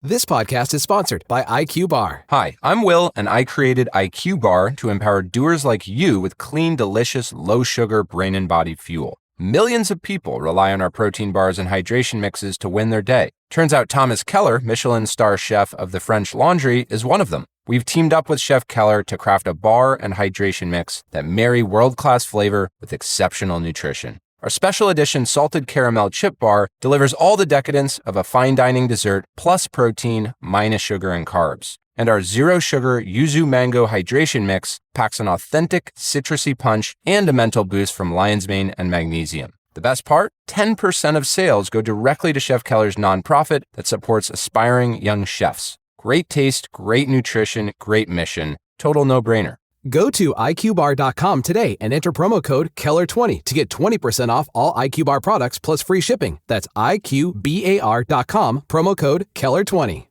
This podcast is sponsored by IQ Bar. Hi, I'm Will, and I created IQ Bar to empower doers like you with clean, delicious, low-sugar brain and body fuel. Millions of people rely on our protein bars and hydration mixes to win their day. Turns out Thomas Keller, Michelin star chef of the French Laundry, is one of them. We've teamed up with Chef Keller to craft a bar and hydration mix that marry world-class flavor with exceptional nutrition. Our special edition salted caramel chip bar delivers all the decadence of a fine dining dessert plus protein minus sugar and carbs. And our zero sugar yuzu mango hydration mix packs an authentic citrusy punch and a mental boost from lion's mane and magnesium. The best part? 10% of sales go directly to Chef Keller's nonprofit that supports aspiring young chefs. Great taste, great nutrition, great mission. Total no-brainer. Go to IQBar.com today and enter promo code KELLER20 to get 20% off all IQ Bar products plus free shipping. That's IQBAR.com, promo code KELLER20.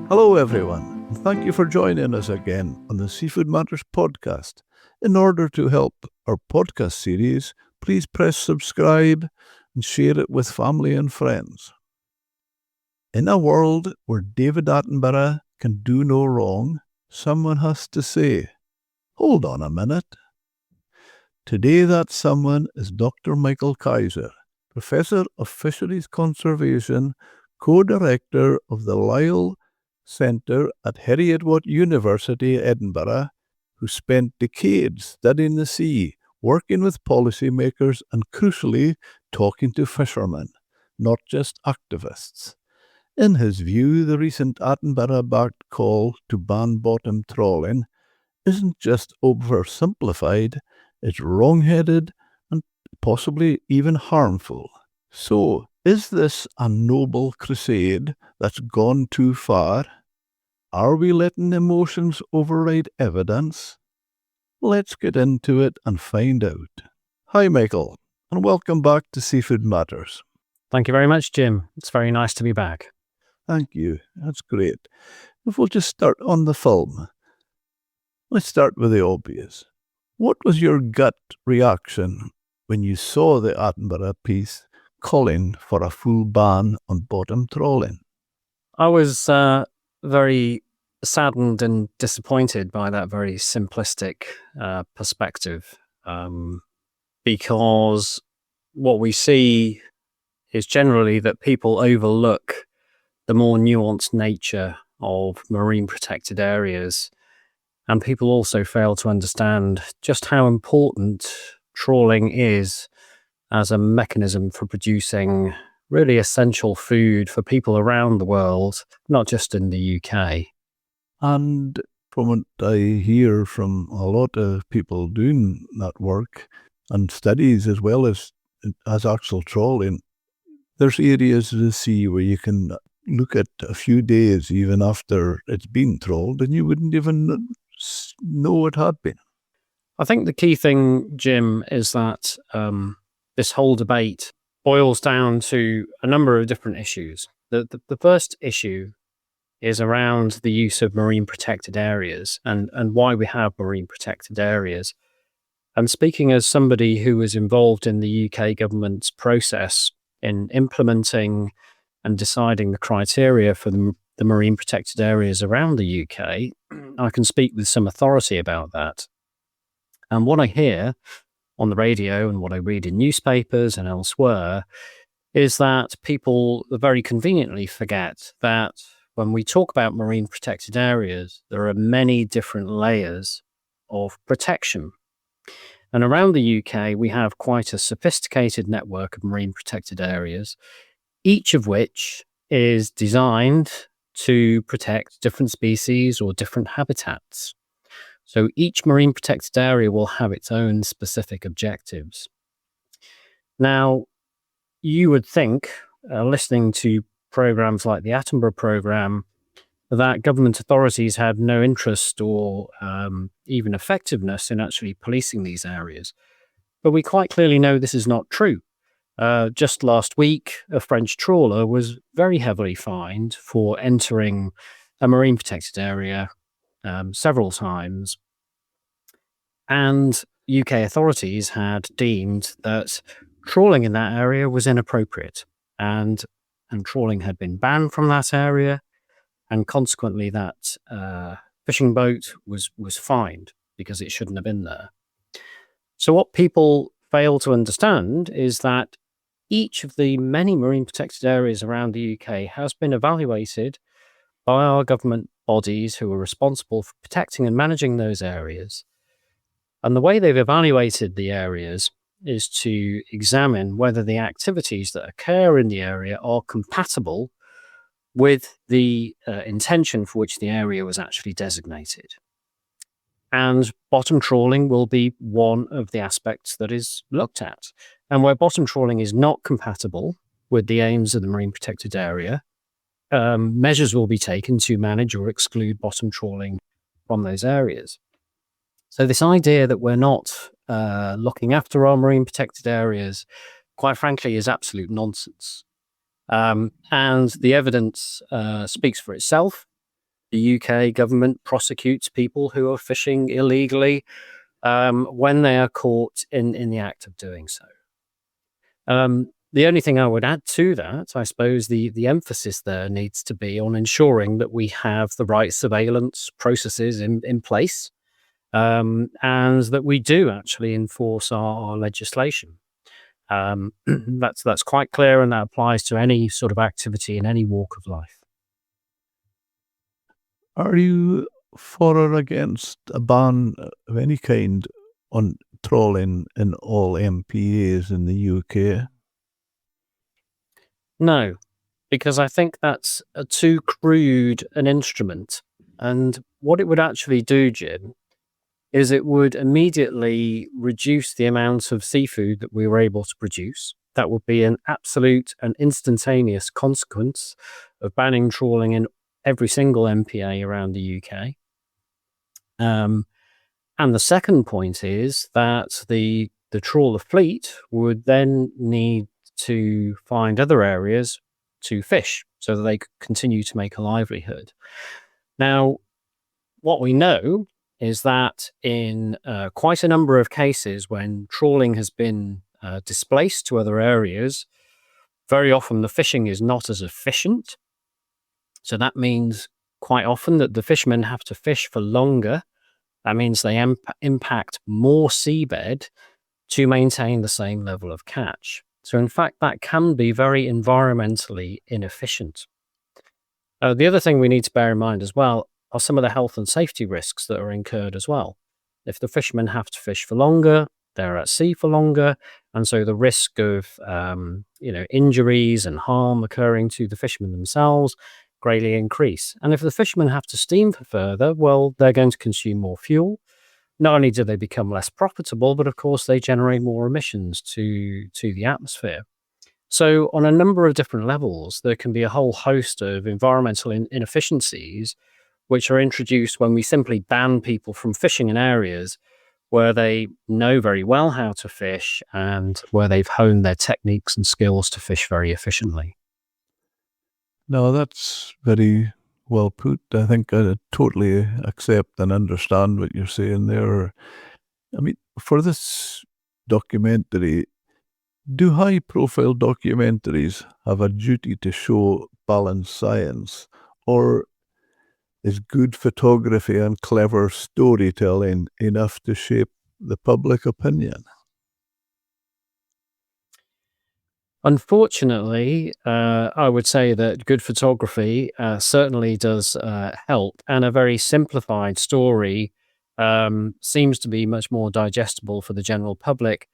Hello everyone. Thank you for joining us again on the Seafood Matters podcast. In order to help our podcast series, please press subscribe and share it with family and friends. In a world where David Attenborough can do no wrong, someone has to say, "Hold on a minute." Today that someone is Dr. Michael Kaiser, Professor of Fisheries Conservation, Co-Director of the Lyell Centre at Heriot-Watt University, Edinburgh, who spent decades studying the sea, working with policymakers and, crucially, talking to fishermen, not just activists. In his view, the recent Attenborough-backed call to ban bottom trawling isn't just oversimplified, it's wrong-headed and possibly even harmful. So, is this a noble crusade that's gone too far? Are we letting emotions override evidence? Let's get into it and find out. Hi, Michael, and welcome back to Seafood Matters. Thank you very much, Jim. It's very nice to be back. Thank you. That's great. If we'll just start on the film. Let's start with the obvious. What was your gut reaction when you saw the Attenborough piece calling for a full ban on bottom trawling? I was very saddened and disappointed by that very simplistic perspective, because what we see is generally that people overlook the more nuanced nature of marine protected areas, and people also fail to understand just how important trawling is as a mechanism for producing really essential food for people around the world, not just in the UK. And from what I hear from a lot of people doing that work and studies as well as actual trawling, there's areas of the sea where you can look at a few days even after it's been trawled and you wouldn't even know it had been. I think the key thing, Jim, is that this whole debate boils down to a number of different issues. The first issue is around the use of marine protected areas and why we have marine protected areas. And speaking as somebody who was involved in the UK government's process in implementing and deciding the criteria for the marine protected areas around the UK, I can speak with some authority about that. And what I hear on the radio and what I read in newspapers and elsewhere is that people very conveniently forget that when we talk about marine protected areas, there are many different layers of protection. And around the UK, we have quite a sophisticated network of marine protected areas, each of which is designed to protect different species or different habitats. So each marine protected area will have its own specific objectives. Now, you would think, listening to programs like the Attenborough program, that government authorities had no interest or even effectiveness in actually policing these areas. But we quite clearly know this is not true. Just last week, a French trawler was very heavily fined for entering a marine protected area several times. And UK authorities had deemed that trawling in that area was inappropriate, and trawling had been banned from that area, and consequently that fishing boat was fined because it shouldn't have been there. So what people fail to understand is that each of the many marine protected areas around the UK has been evaluated by our government bodies who are responsible for protecting and managing those areas. And the way they've evaluated the areas is to examine whether the activities that occur in the area are compatible with the intention for which the area was actually designated. And bottom trawling will be one of the aspects that is looked at. And where bottom trawling is not compatible with the aims of the marine protected area, measures will be taken to manage or exclude bottom trawling from those areas. So this idea that we're not looking after our marine protected areas, quite frankly, is absolute nonsense. And the evidence speaks for itself. The UK government prosecutes people who are fishing illegally when they are caught in the act of doing so. The only thing I would add to that, I suppose the emphasis there needs to be on ensuring that we have the right surveillance processes in place, and that we do actually enforce our legislation. That's quite clear, and that applies to any sort of activity in any walk of life. Are you for or against a ban of any kind on trawling in all MPAs in the UK? No, because I think that's too crude an instrument. And what it would actually do, Jim, is it would immediately reduce the amount of seafood that we were able to produce. That would be an absolute and instantaneous consequence of banning trawling in every single MPA around the UK. And the second point is that the trawler fleet would then need to find other areas to fish so that they could continue to make a livelihood. Now, what we know is that in quite a number of cases when trawling has been displaced to other areas, very often the fishing is not as efficient. So that means quite often that the fishermen have to fish for longer. That means they impact more seabed to maintain the same level of catch. So in fact, that can be very environmentally inefficient. The other thing we need to bear in mind as well are some of the health and safety risks that are incurred as well. If the fishermen have to fish for longer, they're at sea for longer, and so the risk of injuries and harm occurring to the fishermen themselves greatly increase. And if the fishermen have to steam for further, well, they're going to consume more fuel. Not only do they become less profitable, but of course they generate more emissions to the atmosphere. So on a number of different levels, there can be a whole host of environmental inefficiencies which are introduced when we simply ban people from fishing in areas where they know very well how to fish and where they've honed their techniques and skills to fish very efficiently. No, that's very well put. I think I totally accept and understand what you're saying there. I mean, for this documentary, do high-profile documentaries have a duty to show balanced science, or is good photography and clever storytelling enough to shape the public opinion? Unfortunately, I would say that good photography certainly does help, and a very simplified story seems to be much more digestible for the general public.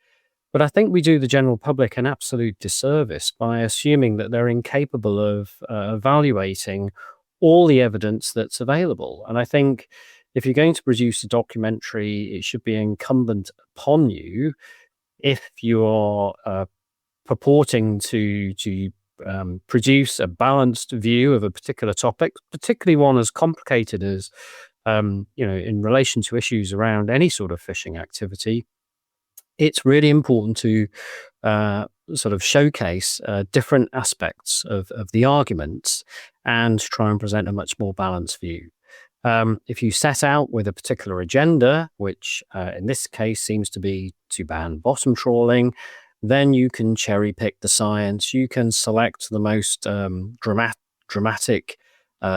But I think we do the general public an absolute disservice by assuming that they're incapable of evaluating all the evidence that's available. And I think if you're going to produce a documentary, it should be incumbent upon you, if you are purporting to produce a balanced view of a particular topic, particularly one as complicated as, in relation to issues around any sort of fishing activity, it's really important to sort of showcase different aspects of the arguments and try and present a much more balanced view. If you set out with a particular agenda, which in this case seems to be to ban bottom trawling, then you can cherry pick the science. You can select the most dramatic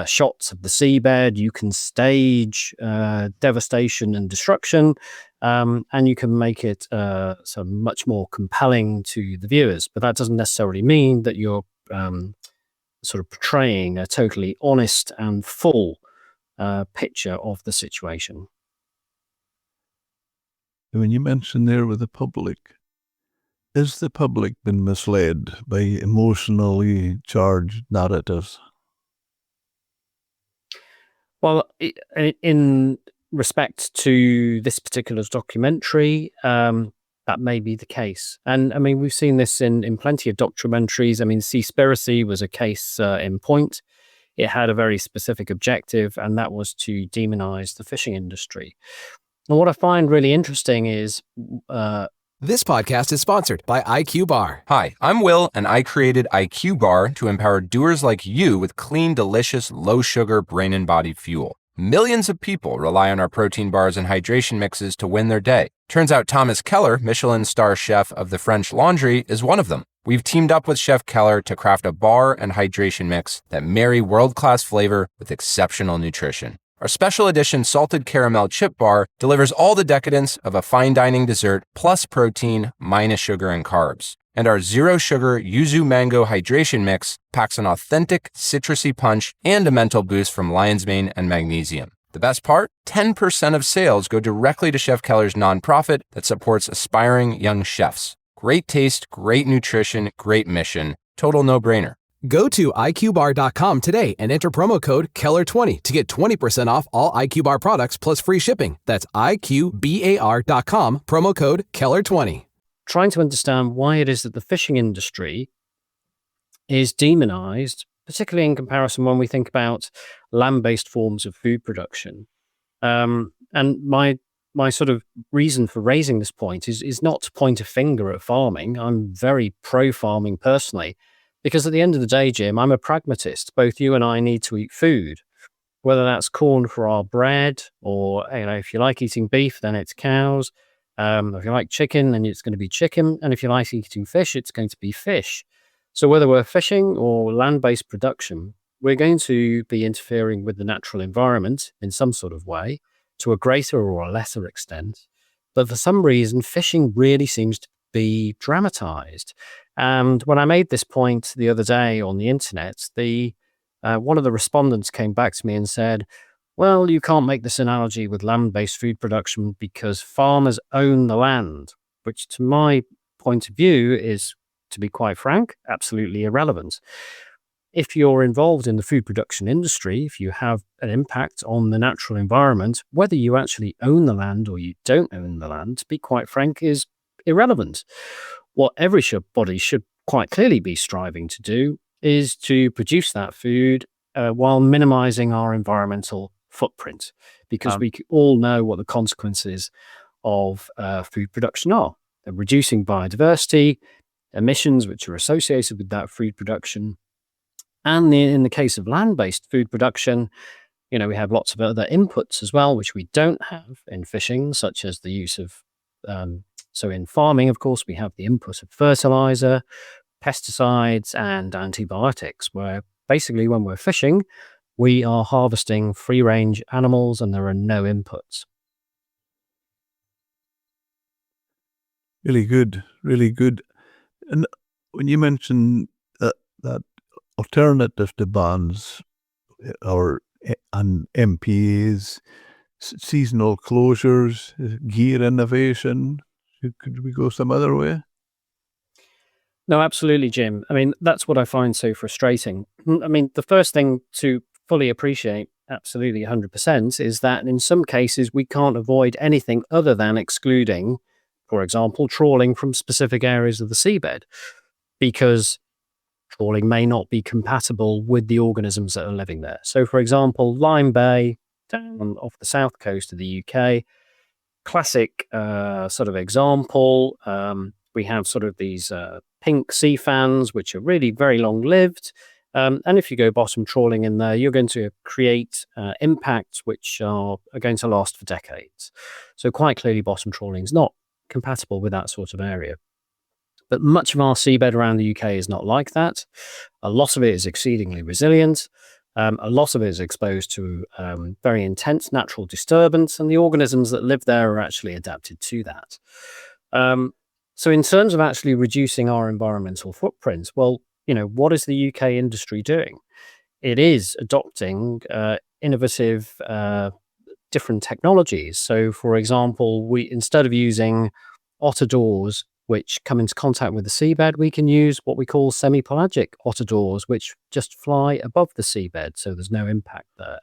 shots of the seabed. You can stage devastation and destruction, and you can make it so much more compelling to the viewers. But that doesn't necessarily mean that you're sort of portraying a totally honest and full picture of the situation. When you mentioned there with the public, has the public been misled by emotionally charged narratives? Well, in respect to this particular documentary, that may be the case. And I mean, we've seen this in plenty of documentaries. I mean, Seaspiracy was a case in point. It had a very specific objective, and that was to demonize the fishing industry. And what I find really interesting is This podcast is sponsored by IQ Bar. Hi, I'm Will, and I created IQ Bar to empower doers like you with clean, delicious, low-sugar brain and body fuel. Millions of people rely on our protein bars and hydration mixes to win their day. Turns out Thomas Keller, Michelin star chef of the French Laundry, is one of them. We've teamed up with Chef Keller to craft a bar and hydration mix that marry world-class flavor with exceptional nutrition. Our special edition salted caramel chip bar delivers all the decadence of a fine dining dessert plus protein minus sugar and carbs. And our zero sugar yuzu mango hydration mix packs an authentic citrusy punch and a mental boost from lion's mane and magnesium. The best part? 10% of sales go directly to Chef Keller's nonprofit that supports aspiring young chefs. Great taste, great nutrition, great mission. Total no-brainer. Go to IQBar.com today and enter promo code Keller20 to get 20% off all IQ Bar products plus free shipping. That's IQBAR.com, promo code Keller20. trying to understand why it is that the fishing industry is demonized, particularly in comparison when we think about land-based forms of food production. And my sort of reason for raising this point is not to point a finger at farming. I'm very pro-farming personally, because at the end of the day, Jim, I'm a pragmatist. Both you and I need to eat food, whether that's corn for our bread, or if you like eating beef, then it's cows. If you like chicken, then it's going to be chicken. And if you like eating fish, it's going to be fish. So whether we're fishing or land-based production, we're going to be interfering with the natural environment in some sort of way, to a greater or a lesser extent. But for some reason, fishing really seems to be dramatized. And when I made this point the other day on the internet, one of the respondents came back to me and said, well, you can't make this analogy with land-based food production because farmers own the land, which to my point of view is, to be quite frank, absolutely irrelevant. If you're involved in the food production industry, if you have an impact on the natural environment, whether you actually own the land or you don't own the land, to be quite frank, is irrelevant. What every body should quite clearly be striving to do is to produce that food while minimizing our environmental footprint, because we all know what the consequences of food production are. They're reducing biodiversity, emissions which are associated with that food production. And in the case of land-based food production, we have lots of other inputs as well, which we don't have in fishing, such as the use of, so in farming, of course, we have the input of fertilizer, pesticides, and antibiotics, where basically when we're fishing, we are harvesting free-range animals and there are no inputs. Really good, really good. And when you mention that alternative to bans and MPAs, seasonal closures, gear innovation, could we go some other way? No, absolutely, Jim. I mean, that's what I find so frustrating. I mean, the first thing to fully appreciate, absolutely 100%, is that in some cases we can't avoid anything other than excluding, for example, trawling from specific areas of the seabed, because trawling may not be compatible with the organisms that are living there. So, for example, Lyme Bay, down off the south coast of the UK, classic sort of example. We have sort of these pink sea fans, which are really very long-lived. And if you go bottom trawling in there, you're going to create impacts which are going to last for decades. So quite clearly, bottom trawling is not compatible with that sort of area. But much of our seabed around the UK is not like that. A lot of it is exceedingly resilient. A lot of it is exposed to very intense natural disturbance, and the organisms that live there are actually adapted to that. So in terms of actually reducing our environmental footprint, well, what is the UK industry doing? It is adopting innovative different technologies. So, for example, instead of using otter doors which come into contact with the seabed, we can use what we call semi-pelagic otter doors, which just fly above the seabed, so there's no impact there.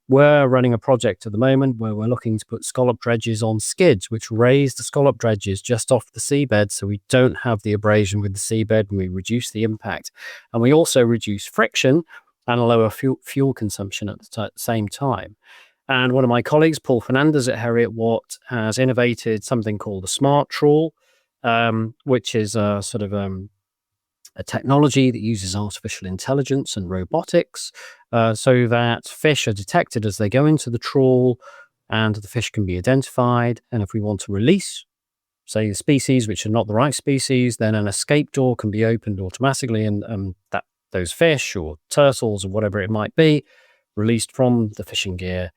We're running a project at the moment where we're looking to put scallop dredges on skids, which raise the scallop dredges just off the seabed, so we don't have the abrasion with the seabed, and we reduce the impact. And we also reduce friction and lower fuel consumption at the same time. And one of my colleagues, Paul Fernandez at Heriot-Watt, has innovated something called the Smart Trawl, which is a sort of a technology that uses artificial intelligence and robotics so that fish are detected as they go into the trawl, and the fish can be identified. And if we want to release, say, species which are not the right species, then an escape door can be opened automatically, and that those fish or turtles or whatever it might be released from the fishing gear.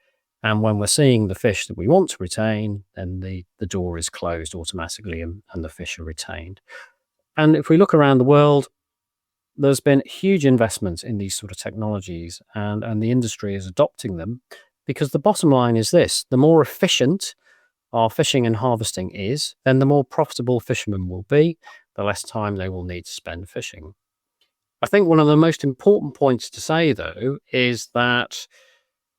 And when we're seeing the fish that we want to retain, then the door is closed automatically and the fish are retained. And if we look around the world, there's been huge investments in these sort of technologies, and the industry is adopting them, because the bottom line is this: the more efficient our fishing and harvesting is, then the more profitable fishermen will be, the less time they will need to spend fishing. I think one of the most important points to say, though, is that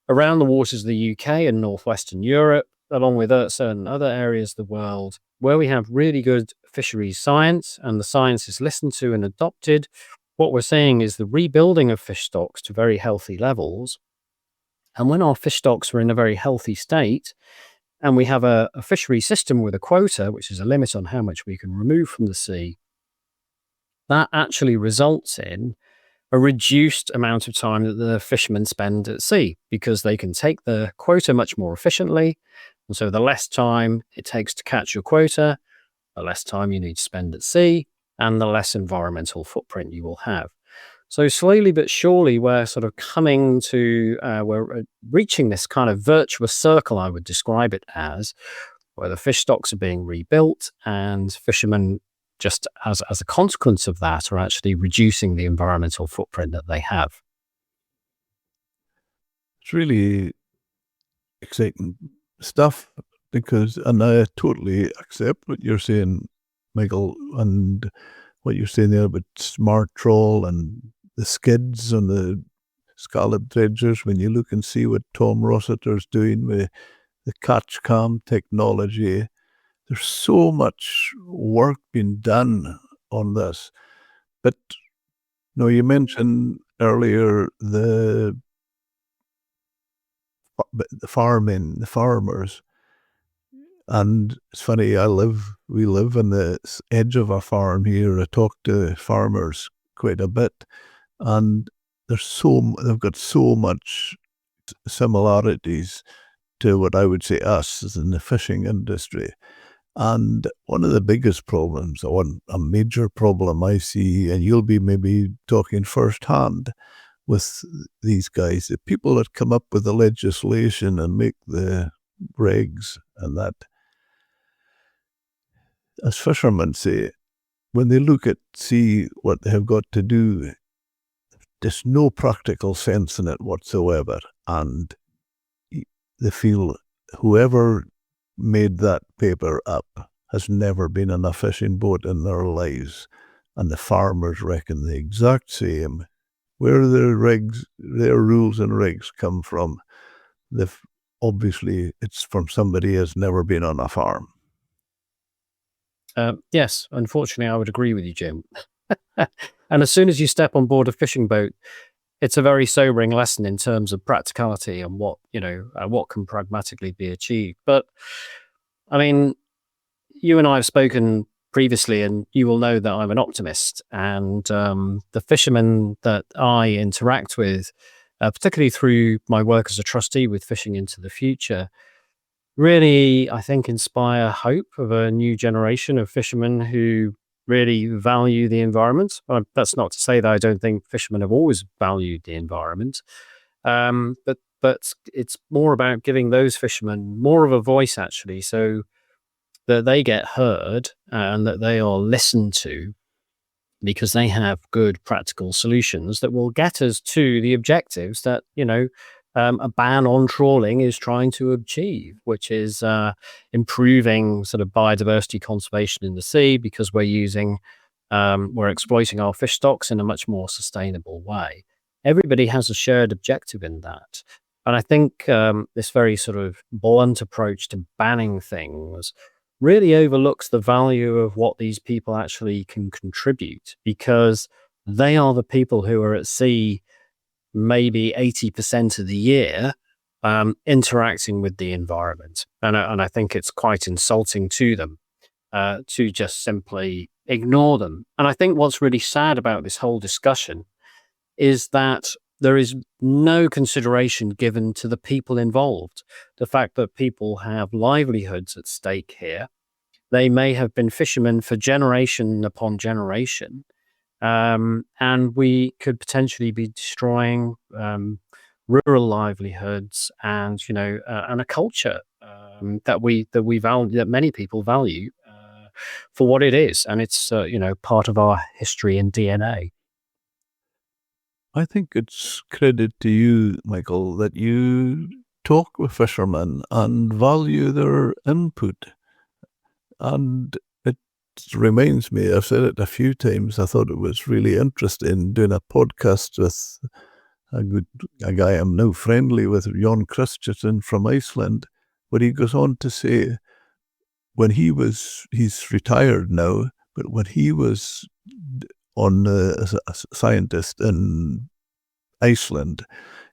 around the waters of the UK and northwestern Europe, along with certain other areas of the world, where we have really good fisheries science and the science is listened to and adopted, what we're seeing is the rebuilding of fish stocks to very healthy levels. And when our fish stocks are in a very healthy state, and we have a fishery system with a quota, which is a limit on how much we can remove from the sea, that actually results in a reduced amount of time that the fishermen spend at sea, because they can take the quota much more efficiently. And so the less time it takes to catch your quota, the less time you need to spend at sea, and the less environmental footprint you will have. So slowly but surely, we're sort of coming to, we're reaching this kind of virtuous circle, I would describe it as, where the fish stocks are being rebuilt, and fishermen, just as a consequence of that, are actually reducing the environmental footprint that they have. It's really exciting stuff, and I totally accept what you're saying, Michael, and what you're saying there about Smart Trawl and the skids and the scallop dredgers. When you look and see what Tom Rossiter's doing with the catch cam technology, there's so much work being done on this. But you mentioned earlier the farmers. And it's funny, we live on the edge of a farm here. I talk to farmers quite a bit, and they've got so much similarities to what I would say us as in the fishing industry. And one of the biggest problems, a major problem I see, and you'll be maybe talking firsthand with these guys, the people that come up with the legislation and make the regs and that, as fishermen say, when they see what they have got to do, there's no practical sense in it whatsoever. And they feel whoever made that paper up has never been on a fishing boat in their lives. And the farmers reckon the exact same. Where their rules and regs come from, obviously it's from somebody who's never been on a farm. Yes, unfortunately, I would agree with you, Jim. And as soon as you step on board a fishing boat, it's a very sobering lesson in terms of practicality and what can pragmatically be achieved. But I mean, you and I have spoken previously, and you will know that I'm an optimist. And the fishermen that I interact with, particularly through my work as a trustee with Fishing into the Future, really, I think, inspire hope of a new generation of fishermen who really value the environment. That's not to say that I don't think fishermen have always valued the environment, but it's more about giving those fishermen more of a voice, actually, so that they get heard and that they are listened to, because they have good practical solutions that will get us to the objectives that, a ban on trawling is trying to achieve, which is improving sort of biodiversity conservation in the sea, because we're exploiting our fish stocks in a much more sustainable way. Everybody has a shared objective in that. And I think this very sort of blunt approach to banning things really overlooks the value of what these people actually can contribute, because they are the people who are at sea maybe 80% of the year, interacting with the environment. And I think it's quite insulting to them to just simply ignore them. And I think what's really sad about this whole discussion is that there is no consideration given to the people involved. The fact that people have livelihoods at stake here. They may have been fishermen for generation upon generation, and we could potentially be destroying rural livelihoods and and a culture that we value, that many people value for what it is, and it's part of our history and DNA. I think it's credit to you, Michael, that you talk with fishermen and value their input. And it reminds me, I've said it a few times, I thought it was really interesting doing a podcast with a guy I'm now friendly with, Jon Christensen from Iceland, where he goes on to say he's retired now, but when he was as a scientist in Iceland,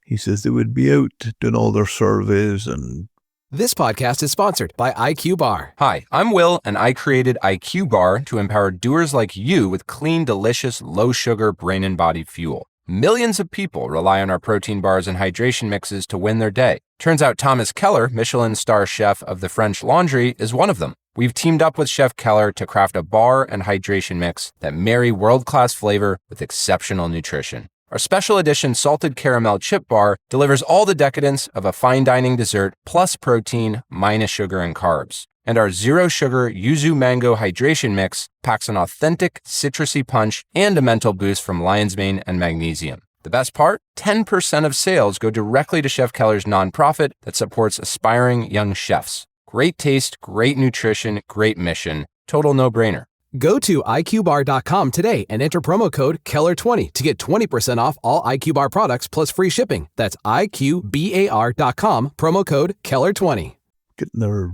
he says they would be out doing all their surveys. And This podcast is sponsored by IQ Bar. Hi, I'm Will, and I created IQ Bar to empower doers like you with clean, delicious, low-sugar brain and body fuel. Millions of people rely on our protein bars and hydration mixes to win their day. Turns out Thomas Keller, Michelin star chef of the French Laundry, is one of them. We've teamed up with Chef Keller to craft a bar and hydration mix that marry world-class flavor with exceptional nutrition. Our special edition salted caramel chip bar delivers all the decadence of a fine dining dessert plus protein minus sugar and carbs. And our zero sugar yuzu mango hydration mix packs an authentic citrusy punch and a mental boost from lion's mane and magnesium. The best part? 10% of sales go directly to Chef Keller's nonprofit that supports aspiring young chefs. Great taste, great nutrition, great mission. Total no-brainer. Go to IQBar.com today and enter promo code Keller20 to get 20% off all IQ Bar products plus free shipping. That's IQBAR.com, promo code Keller20. getting their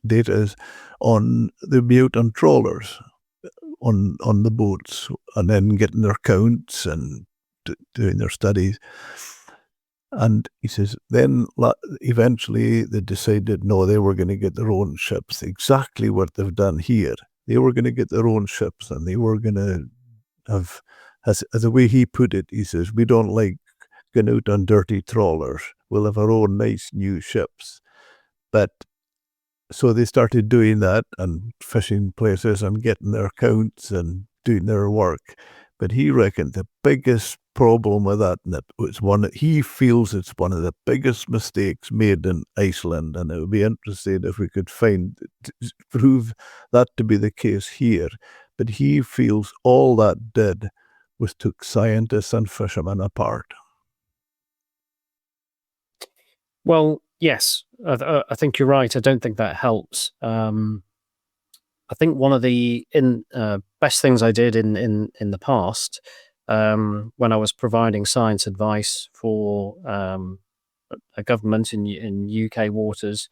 data on, they'll be out on trawlers on the boats, and then getting their counts and doing their studies. And he says, then eventually they decided, no, they were going to get their own ships, exactly what they've done here. They were going to get their own ships, and they were going to have, as the way he put it, he says, we don't like going out on dirty trawlers. We'll have our own nice new ships. But so they started doing that and fishing places and getting their counts and doing their work. But he reckoned the biggest problem with that, and it was one that he feels it's one of the biggest mistakes made in Iceland, and it would be interesting if we could prove that to be the case here. But he feels all that did was took scientists and fishermen apart. Well, yes, I think you're right. I don't think that helps. I think one of the best things I did in the past, when I was providing science advice for a government in UK waters,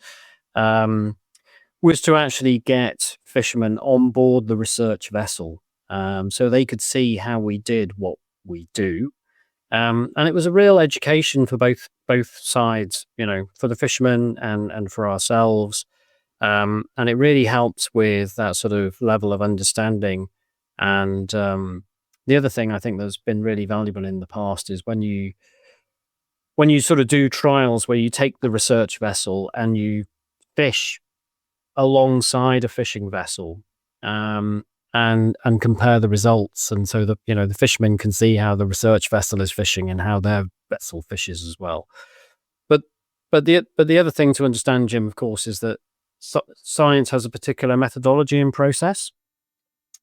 was to actually get fishermen on board the research vessel, so they could see how we did what we do. And it was a real education for both sides, for the fishermen and for ourselves. And it really helped with that sort of level of understanding. And the other thing I think that's been really valuable in the past is when you sort of do trials where you take the research vessel and you fish alongside a fishing vessel, and compare the results, and so that the fishermen can see how the research vessel is fishing and how their vessel fishes as well. But the other thing to understand, Jim, of course, is that science has a particular methodology and process,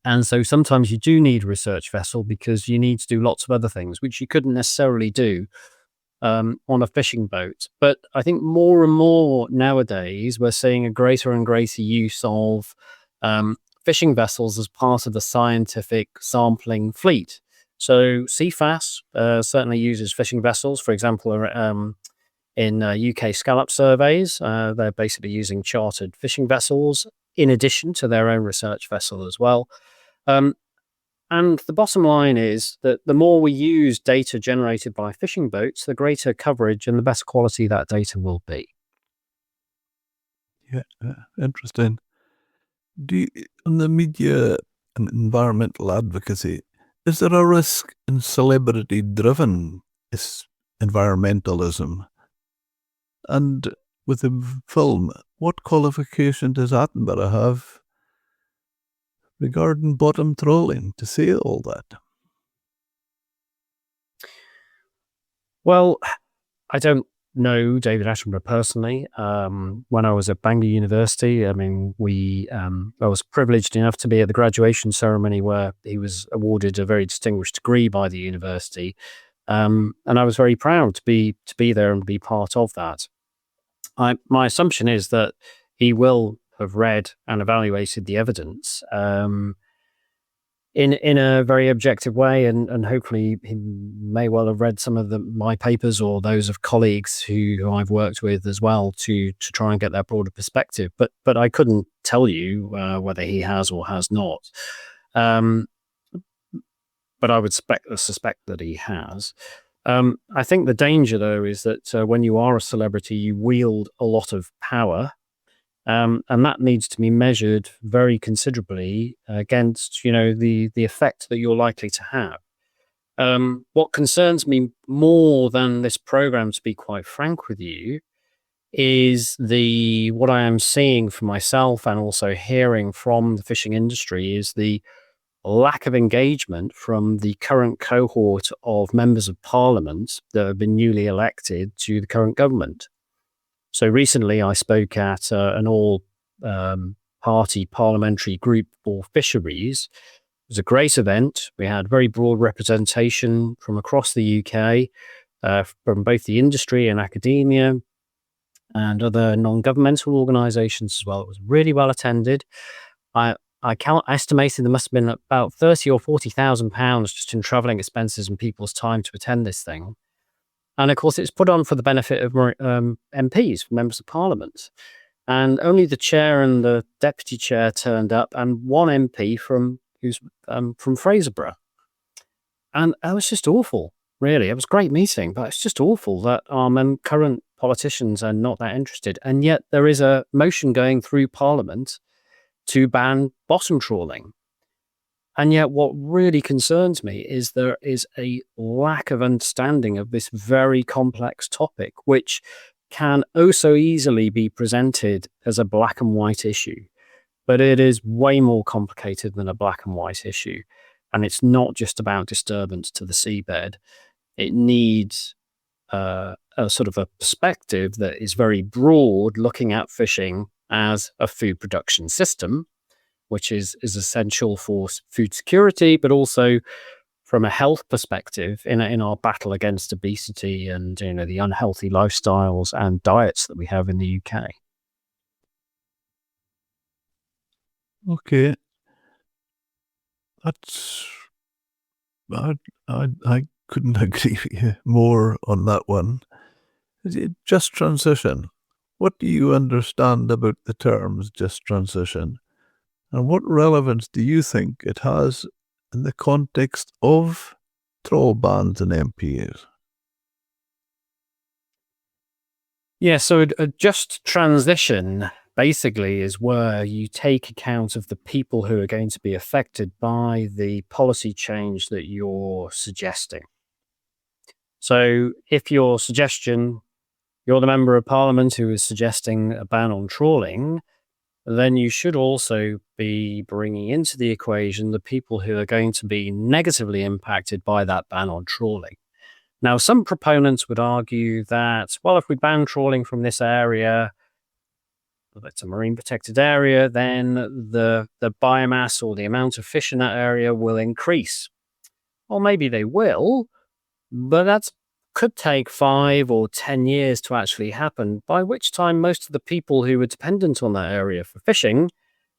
and so sometimes you do need a research vessel because you need to do lots of other things which you couldn't necessarily do on a fishing boat. But I think more and more nowadays, we're seeing a greater and greater use of fishing vessels as part of the scientific sampling fleet. So CFAS certainly uses fishing vessels, for example, in UK scallop surveys. They're basically using chartered fishing vessels in addition to their own research vessel as well. And the bottom line is that the more we use data generated by fishing boats, the greater coverage and the better quality that data will be. Yeah, interesting. On the media and environmental advocacy, is there a risk in celebrity-driven environmentalism? And with the film, what qualification does Attenborough have regarding bottom trawling to say all that? Well, I don't know David Attenborough personally. When I was at Bangor University, I mean, I was privileged enough to be at the graduation ceremony where he was awarded a very distinguished degree by the university, and I was very proud to be there and be part of that. My assumption is that he will have read and evaluated the evidence in a very objective way, and hopefully he may well have read some of my papers or those of colleagues who I've worked with as well to try and get that broader perspective. But I couldn't tell you whether he has or has not. But I would suspect that he has. I think the danger, though, is that when you are a celebrity, you wield a lot of power. And that needs to be measured very considerably against, the effect that you're likely to have. What concerns me more than this program, to be quite frank with you, is what I am seeing for myself and also hearing from the fishing industry is the lack of engagement from the current cohort of members of parliament that have been newly elected to the current government. So recently I spoke at an all-party parliamentary group for fisheries. It was a great event. We had very broad representation from across the UK, from both the industry and academia and other non-governmental organisations as well. It was really well attended. I estimated there must have been about £30,000 or £40,000 just in travelling expenses and people's time to attend this thing. And of course, it's put on for the benefit of MPs, members of parliament. And only the chair and the deputy chair turned up, and one MP who's from Fraserburgh. And it was just awful, really. It was a great meeting, but it's just awful that our current politicians are not that interested. And yet there is a motion going through parliament to ban bottom trawling. And yet what really concerns me is there is a lack of understanding of this very complex topic, which can oh so easily be presented as a black and white issue. But it is way more complicated than a black and white issue. And it's not just about disturbance to the seabed. It needs a sort of a perspective that is very broad, looking at fishing as a food production system, which is essential for food security, but also from a health perspective in our battle against obesity and the unhealthy lifestyles and diets that we have in the UK. Okay, that's I couldn't agree with you more on that one. Just transition. What do you understand about the terms just transition? And what relevance do you think it has in the context of trawl bans and MPAs? Yeah, so a just transition basically is where you take account of the people who are going to be affected by the policy change that you're suggesting. So if you're the member of parliament who is suggesting a ban on trawling, then you should also be bringing into the equation the people who are going to be negatively impacted by that ban on trawling. Now, some proponents would argue that, well, if we ban trawling from this area, it's a marine protected area, then the biomass or the amount of fish in that area will increase. Or maybe they will, but that could take 5 or 10 years to actually happen, by which time most of the people who were dependent on that area for fishing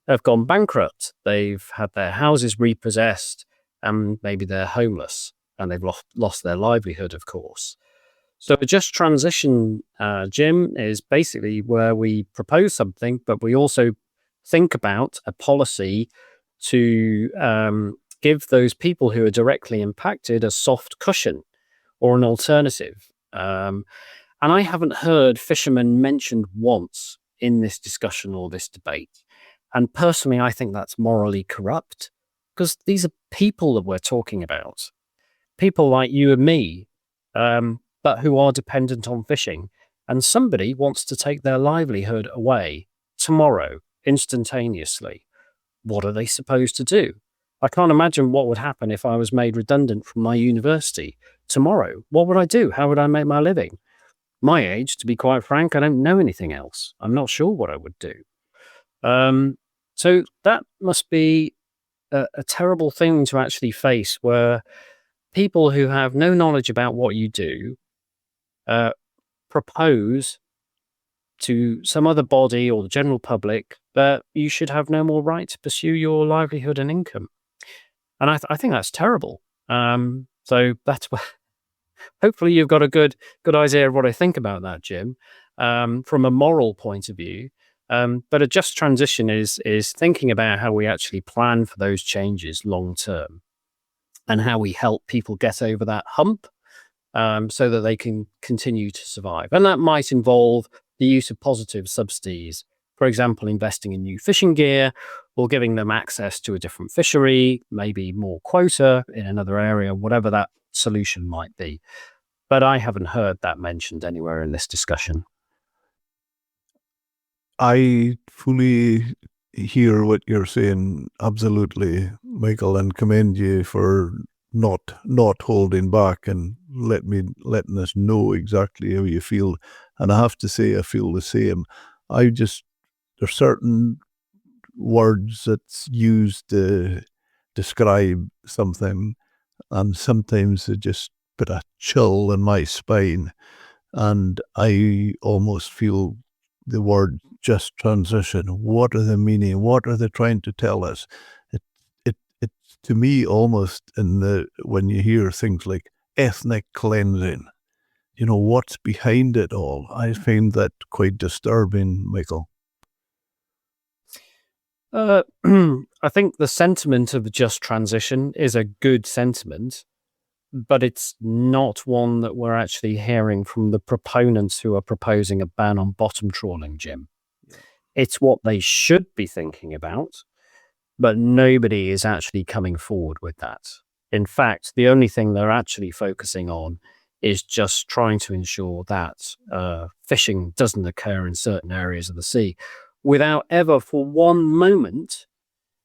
have gone bankrupt. They've had their houses repossessed, and maybe they're homeless, and they've lost their livelihood, of course. So a just transition, Jim, is basically where we propose something, but we also think about a policy to give those people who are directly impacted a soft cushion or an alternative. And I haven't heard fishermen mentioned once in this discussion or this debate. And personally, I think that's morally corrupt, because these are people that we're talking about. People like you and me, but who are dependent on fishing. And somebody wants to take their livelihood away tomorrow, instantaneously. What are they supposed to do? I can't imagine what would happen if I was made redundant from my university tomorrow. What would I do? How would I make my living? My age, to be quite frank, I don't know anything else. I'm not sure what I would do. So that must be a terrible thing to actually face, where people who have no knowledge about what you do propose to some other body or the general public that you should have no more right to pursue your livelihood and income. And I think that's terrible. So that's where hopefully you've got a good idea of what I think about that, Jim, from a moral point of view. But a just transition is thinking about how we actually plan for those changes long term, and how we help people get over that hump, so that they can continue to survive. And that might involve the use of positive subsidies, for example, investing in new fishing gear, or giving them access to a different fishery, maybe more quota in another area, whatever that solution might be. But I haven't heard that mentioned anywhere in this discussion. I fully hear what you're saying, absolutely, Michael, and commend you for not holding back and letting us know exactly how you feel. And I have to say, I feel the same. There's certain words that's used to describe something, and sometimes they just put a chill in my spine. And I almost feel the word just transition. What are they meaning? What are they trying to tell us? It's to me almost when you hear things like ethnic cleansing, what's behind it all? I find that quite disturbing, Michael. I think the sentiment of the just transition is a good sentiment, but it's not one that we're actually hearing from the proponents who are proposing a ban on bottom trawling, Jim. It's what they should be thinking about, but nobody is actually coming forward with that. In fact, the only thing they're actually focusing on is just trying to ensure that fishing doesn't occur in certain areas of the sea, without ever for one moment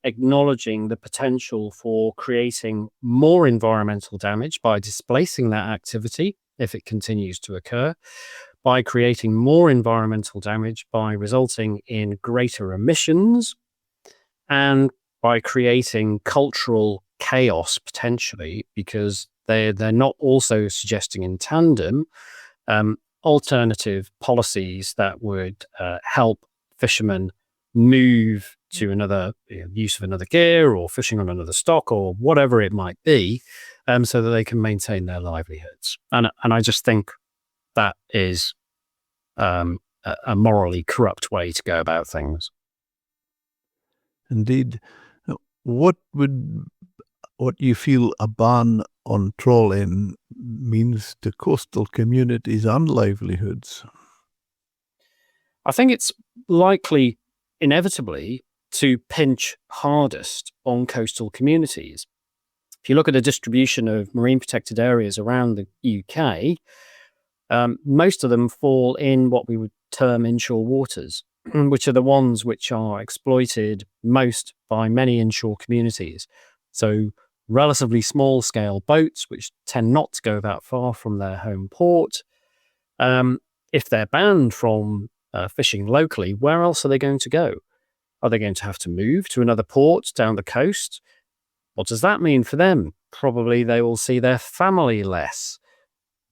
acknowledging the potential for creating more environmental damage by displacing that activity if it continues to occur, by creating more environmental damage by resulting in greater emissions, and by creating cultural chaos potentially, because they're not also suggesting in tandem alternative policies that would help fishermen move to another use of another gear, or fishing on another stock, or whatever it might be, so that they can maintain their livelihoods. And I just think that is a morally corrupt way to go about things. Indeed. What you feel a ban on trawling means to coastal communities and livelihoods? I think it's likely inevitably to pinch hardest on coastal communities. If you look at the distribution of marine protected areas around the UK, most of them fall in what we would term inshore waters, which are the ones which are exploited most by many inshore communities. So relatively small scale boats, which tend not to go that far from their home port. If they're banned from fishing locally, where else are they going to go? Are they going to have to move to another port down the coast? What does that mean for them? Probably they will see their family less.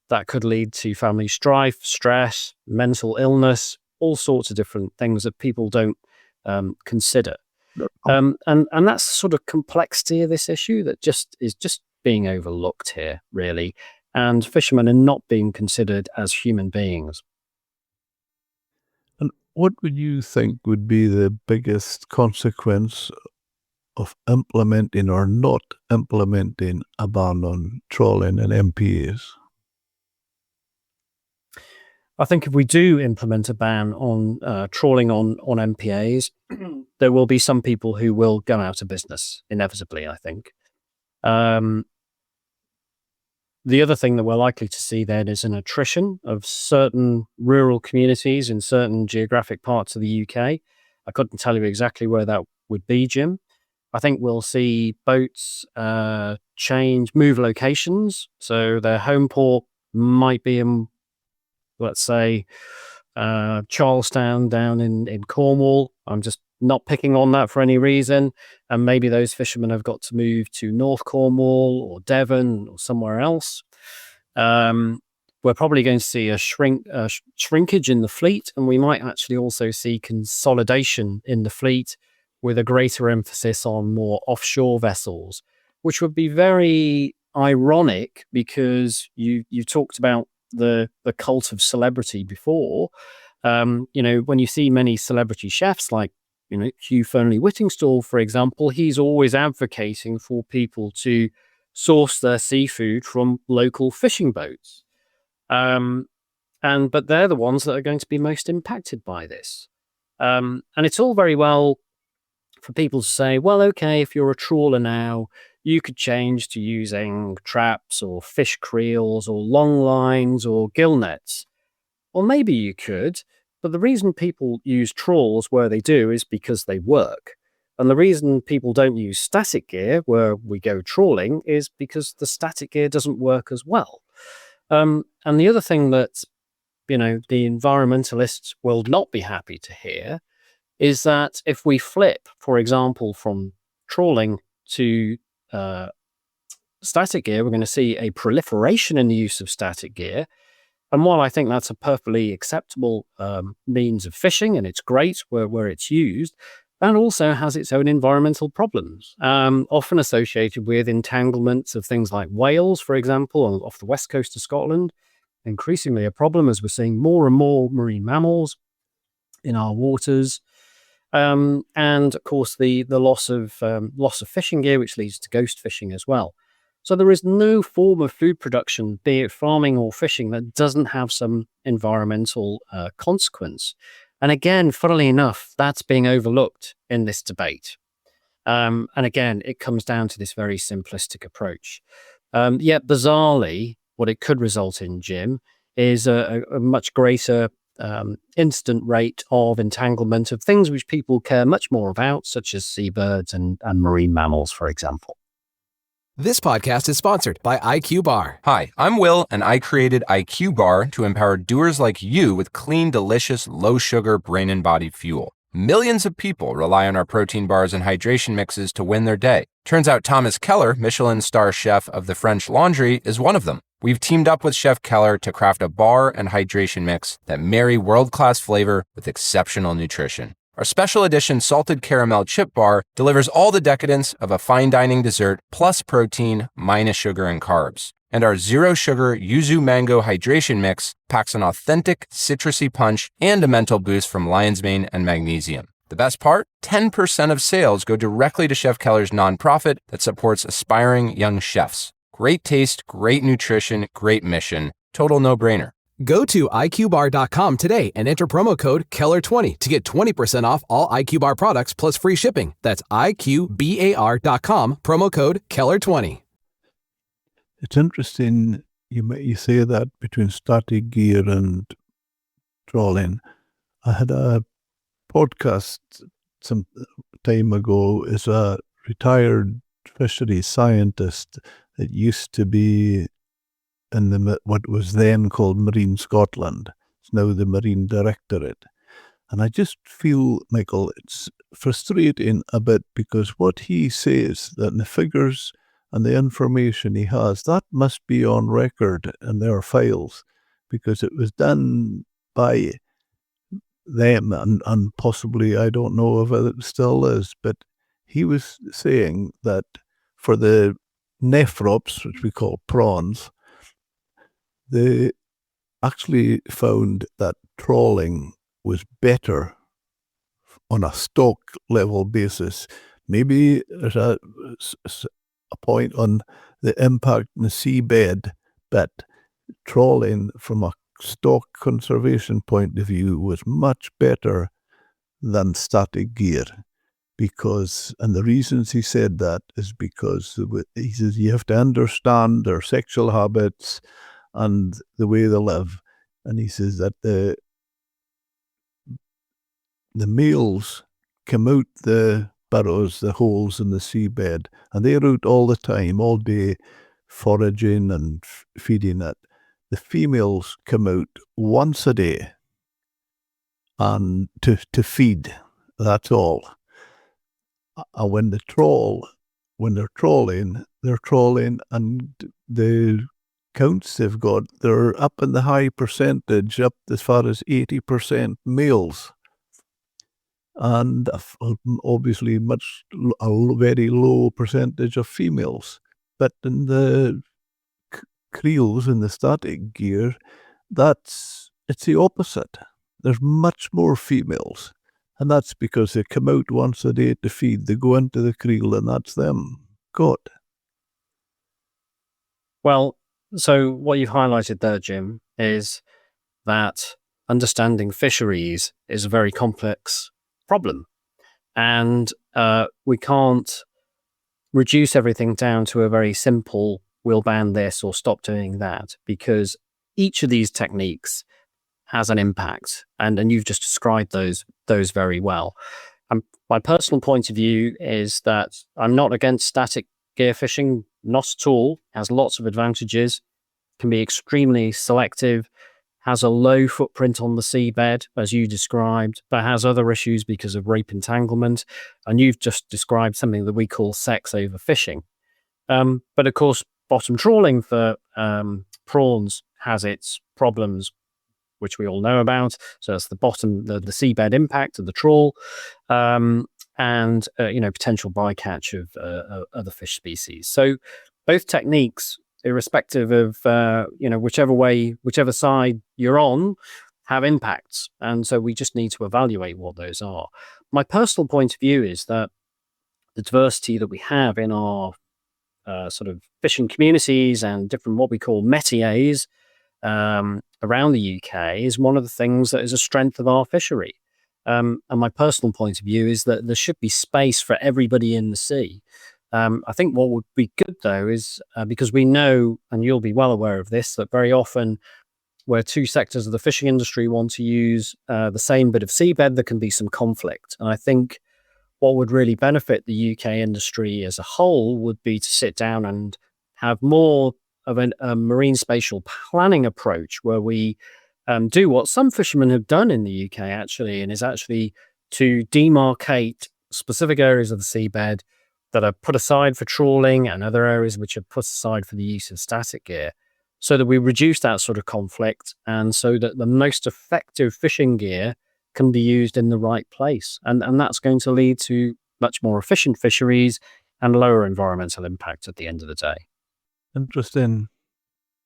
That could lead to family strife, stress, mental illness, all sorts of different things that people don't consider. And that's the sort of complexity of this issue that is just being overlooked here, really. And fishermen are not being considered as human beings. And what would you think would be the biggest consequence of implementing or not implementing a ban on trawling and MPAs? I think if we do implement a ban on trawling on MPAs, there will be some people who will go out of business, inevitably, I think. The other thing that we're likely to see then is an attrition of certain rural communities in certain geographic parts of the UK. I couldn't tell you exactly where that would be, Jim. I think we'll see boats move locations. So their home port might be in, let's say, Charlestown down in Cornwall. I'm just not picking on that for any reason. And maybe those fishermen have got to move to North Cornwall or Devon or somewhere else. We're probably going to see a shrinkage in the fleet, and we might actually also see consolidation in the fleet with a greater emphasis on more offshore vessels, which would be very ironic because you talked about the cult of celebrity before. When you see many celebrity chefs like Hugh Fearnley-Whittingstall, for example, he's always advocating for people to source their seafood from local fishing boats. But they're the ones that are going to be most impacted by this. And it's all very well for people to say, well, okay, if you're a trawler now, you could change to using traps or fish creels or long lines or gill nets. Well, maybe you could. But the reason people use trawls where they do is because they work. And the reason people don't use static gear where we go trawling is because the static gear doesn't work as well. And the other thing that, the environmentalists will not be happy to hear is that if we flip, for example, from trawling to static gear, we're going to see a proliferation in the use of static gear. And while I think that's a perfectly acceptable means of fishing, and it's great where it's used, that also has its own environmental problems, often associated with entanglements of things like whales, for example, off the west coast of Scotland. Increasingly a problem as we're seeing more and more marine mammals in our waters. And of course, the loss of fishing gear, which leads to ghost fishing as well. So there is no form of food production, be it farming or fishing, that doesn't have some environmental consequence. And again, funnily enough, that's being overlooked in this debate. And again, it comes down to this very simplistic approach. Yet bizarrely, what it could result in, Jim, is a much greater instant rate of entanglement of things which people care much more about, such as seabirds and marine mammals, for example. This podcast is sponsored by IQ Bar. Hi, I'm Will, and I created IQ Bar to empower doers like you with clean, delicious, low-sugar brain and body fuel. Millions of people rely on our protein bars and hydration mixes to win their day. Turns out Thomas Keller, Michelin star chef of the French Laundry, is one of them. We've teamed up with Chef Keller to craft a bar and hydration mix that marry world-class flavor with exceptional nutrition. Our special edition salted caramel chip bar delivers all the decadence of a fine dining dessert plus protein minus sugar and carbs. And our zero sugar yuzu mango hydration mix packs an authentic citrusy punch and a mental boost from lion's mane and magnesium. The best part? 10% of sales go directly to Chef Keller's nonprofit that supports aspiring young chefs. Great taste, great nutrition, great mission. Total no-brainer. Go to iQBar.com today and enter promo code Keller20 to get 20% off all iQBar products plus free shipping. That's iQBAR.com, promo code Keller20. It's interesting you say that between static gear and trawling. I had a podcast some time ago. Is a retired fisheries scientist that used to be in what was then called Marine Scotland. It's now the Marine Directorate. And I just feel, Michael, it's frustrating a bit because what he says, that the figures and the information he has, that must be on record in their files because it was done by them and possibly, I don't know if it still is, but he was saying that for the nephrops, which we call prawns, they actually found that trawling was better on a stock level basis. Maybe there's a point on the impact in the seabed, but trawling from a stock conservation point of view was much better than static gear. Because, and the reasons he said that is because he says you have to understand their sexual habits and the way they live. And he says that the males come out the burrows, the holes in the seabed, and they're out all the time, all day, foraging and feeding it. The females come out once a day and to feed, that's all. And when they're trawling, and the counts they've got, they're up in the high percentage, up as far as 80% males. And obviously a very low percentage of females. But in the creels, in the static gear, it's the opposite. There's much more females. And that's because they come out once a day to feed. They go into the creel and that's them. God. Well, so what you've highlighted there, Jim, is that understanding fisheries is a very complex problem. And we can't reduce everything down to a very simple, we'll ban this or stop doing that, because each of these techniques has an impact. And you've just described those very well. My personal point of view is that I'm not against static gear fishing, not at all. It has lots of advantages, can be extremely selective, has a low footprint on the seabed, as you described, but has other issues because of rope entanglement. And you've just described something that we call sex overfishing. But of course, bottom trawling for prawns has its problems, which we all know about. So that's the bottom, the seabed impact of the trawl, and potential bycatch of other fish species. So both techniques, irrespective of whichever side you're on, have impacts, and so we just need to evaluate what those are. My personal point of view is that the diversity that we have in our sort of fishing communities and different what we call métiers around the UK is one of the things that is a strength of our fishery. And my personal point of view is that there should be space for everybody in the sea. I think what would be good, though, is because we know, and you'll be well aware of this, that very often where two sectors of the fishing industry want to use the same bit of seabed, there can be some conflict. And I think what would really benefit the UK industry as a whole would be to sit down and have more of a marine spatial planning approach where we do what some fishermen have done in the UK, actually, and is actually to demarcate specific areas of the seabed that are put aside for trawling and other areas which are put aside for the use of static gear, so that we reduce that sort of conflict and so that the most effective fishing gear can be used in the right place. And that's going to lead to much more efficient fisheries and lower environmental impact at the end of the day. Interesting.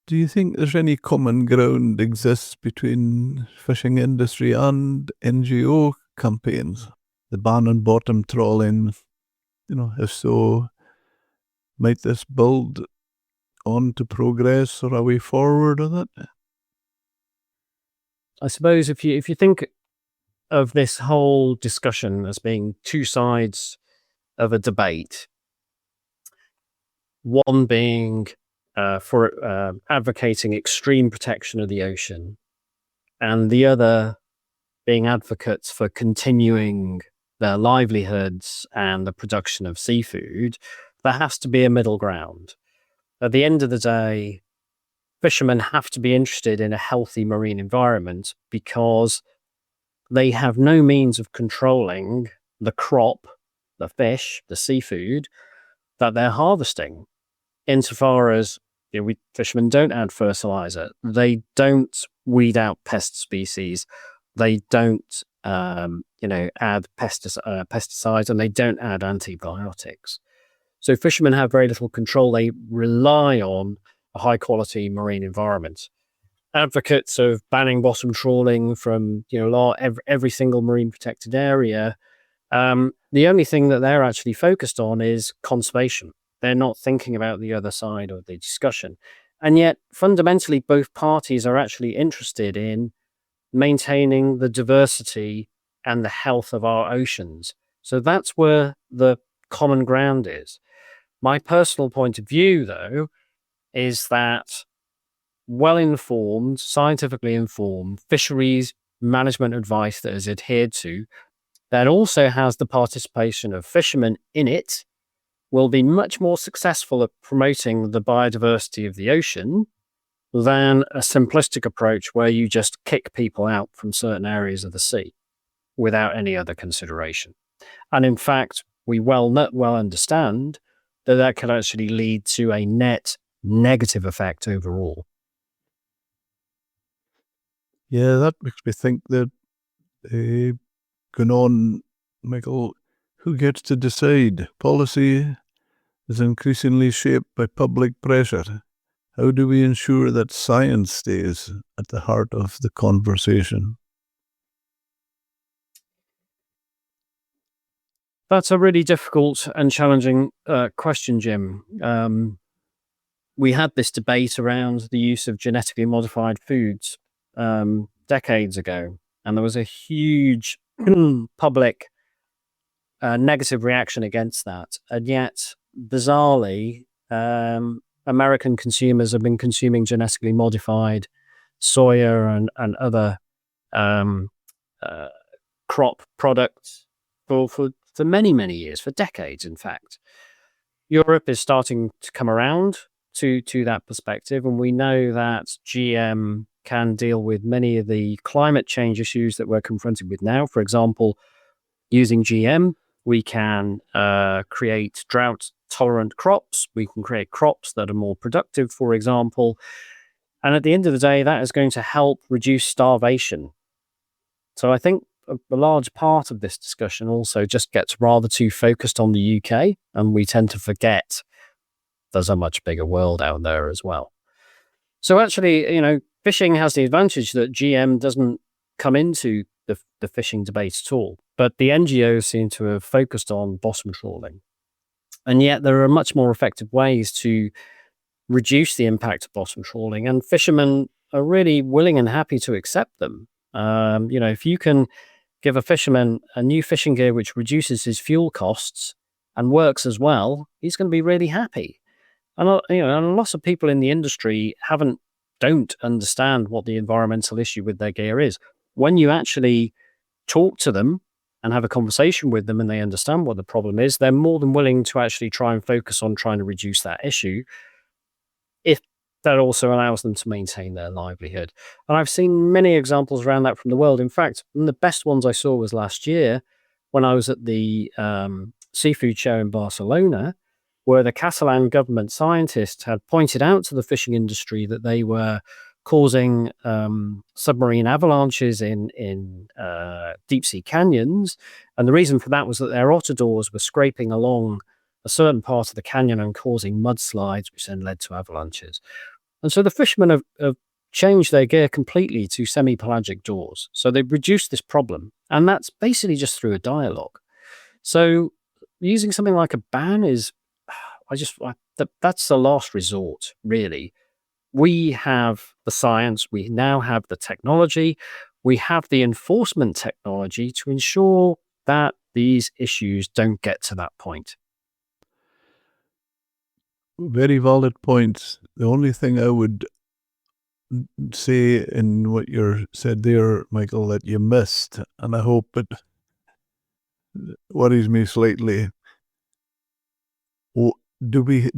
Do you think there's any common ground exists between fishing industry and NGO campaigns? The ban on bottom trawling, if so, might this build on to progress or a way forward on it? I suppose if you think of this whole discussion as being two sides of a debate, one being for advocating extreme protection of the ocean, and the other being advocates for continuing their livelihoods and the production of seafood, there has to be a middle ground. At the end of the day, fishermen have to be interested in a healthy marine environment because they have no means of controlling the crop, the fish, the seafood that they're harvesting. Insofar as fishermen don't add fertilizer, they don't weed out pest species, they don't add pesticides, and they don't add antibiotics. So fishermen have very little control. They rely on a high quality marine environment. Advocates of banning bottom trawling from every single marine protected area, the only thing that they're actually focused on is conservation. They're not thinking about the other side of the discussion. And yet, fundamentally, both parties are actually interested in maintaining the diversity and the health of our oceans. So that's where the common ground is. My personal point of view, though, is that well-informed, scientifically informed fisheries management advice that is adhered to, that also has the participation of fishermen in it, will be much more successful at promoting the biodiversity of the ocean than a simplistic approach where you just kick people out from certain areas of the sea without any other consideration. And in fact, we well understand that could actually lead to a net negative effect overall. Yeah, that makes me think that, going on, Michael, who gets to decide? Policy is increasingly shaped by public pressure. How do we ensure that science stays at the heart of the conversation? That's a really difficult and challenging question, Jim. We had this debate around the use of genetically modified foods decades ago, and there was a huge public negative reaction against that. And yet, bizarrely, American consumers have been consuming genetically modified soya and other crop products for many, many years, for decades, in fact. Europe is starting to come around to that perspective, and we know that GM can deal with many of the climate change issues that we're confronted with now. For example, using GM, we can create drought-tolerant crops. We can create crops that are more productive, for example. And at the end of the day, that is going to help reduce starvation. So I think a large part of this discussion also just gets rather too focused on the UK, and we tend to forget there's a much bigger world out there as well. So actually, fishing has the advantage that GM doesn't come into the fishing debate at all. But the NGOs seem to have focused on bottom trawling. And yet there are much more effective ways to reduce the impact of bottom trawling, and fishermen are really willing and happy to accept them. If you can give a fisherman a new fishing gear which reduces his fuel costs and works as well, he's going to be really happy. And and lots of people in the industry don't understand what the environmental issue with their gear is. When you actually talk to them and have a conversation with them and they understand what the problem is, they're more than willing to actually try and focus on trying to reduce that issue, if that also allows them to maintain their livelihood. And I've seen many examples around that from the world. In fact, one of the best ones I saw was last year when I was at the seafood show in Barcelona, where the Catalan government scientists had pointed out to the fishing industry that they were causing submarine avalanches in deep sea canyons. And the reason for that was that their otter doors were scraping along a certain part of the canyon and causing mudslides, which then led to avalanches. And so the fishermen have changed their gear completely to semi-pelagic doors. So they've reduced this problem. And that's basically just through a dialogue. So using something like a ban is, that's the last resort, really. we have the science, we now have the technology, we have the enforcement technology to ensure that these issues don't get to that point. Very valid points. The only thing I would say in what you said there, Michael, that you missed, and I hope it worries me slightly. Do we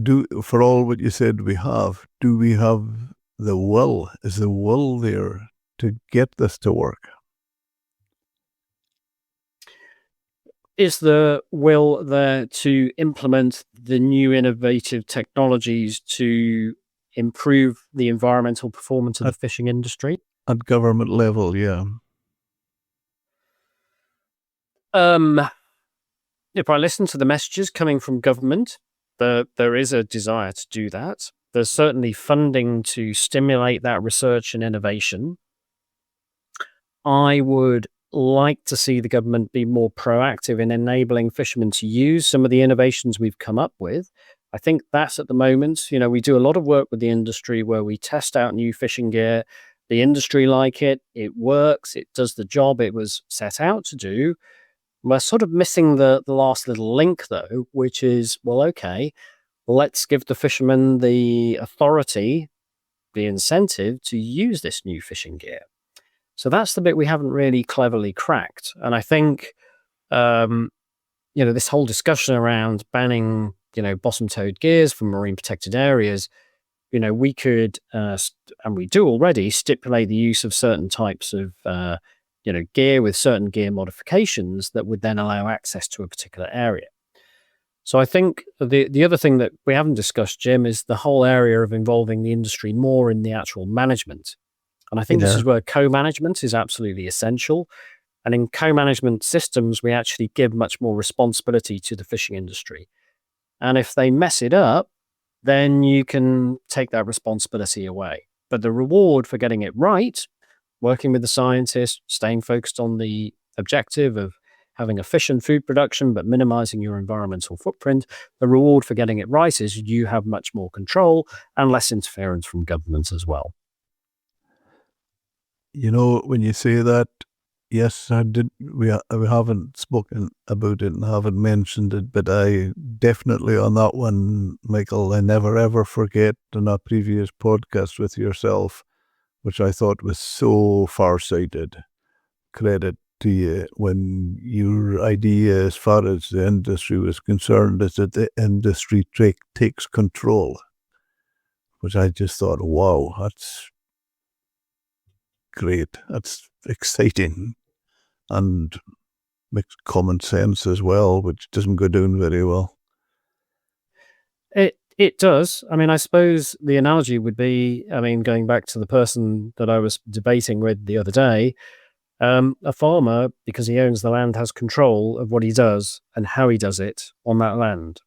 for all what you said do we have the will? Is the will there to get this to work? Is the will there to implement the new innovative technologies to improve the environmental performance of the fishing industry? At government level, yeah. If I listen to the messages coming from government, there is a desire to do that. There's certainly funding to stimulate that research and innovation. I would like to see the government be more proactive in enabling fishermen to use some of the innovations we've come up with. I think that's at the moment, we do a lot of work with the industry where we test out new fishing gear. The industry like it works, it does the job it was set out to do. We're sort of missing the last little link though, which is, well, okay, let's give the fishermen the authority, the incentive to use this new fishing gear. So that's the bit we haven't really cleverly cracked. And I think, this whole discussion around banning, bottom-towed gears from marine protected areas, we could, and we do already, stipulate the use of certain types of, gear with certain gear modifications that would then allow access to a particular area. So I think the other thing that we haven't discussed, Jim, is the whole area of involving the industry more in the actual management. And I think this is where co-management is absolutely essential. And in co-management systems, we actually give much more responsibility to the fishing industry. And if they mess it up, then you can take that responsibility away. But the reward for getting it right, working with the scientists, staying focused on the objective of having efficient food production, but minimizing your environmental footprint, the reward for getting it right is you have much more control and less interference from government as well. When you say that, yes, we haven't spoken about it and haven't mentioned it, but I definitely on that one, Michael, I never ever forget in a previous podcast with yourself, which I thought was so far-sighted. Credit to you when your idea as far as the industry was concerned is that the industry takes control, which I just thought, wow, that's great. That's exciting and makes common sense as well, which doesn't go down very well. It does. I mean, I suppose the analogy would be, going back to the person that I was debating with the other day, a farmer, because he owns the land, has control of what he does and how he does it on that land.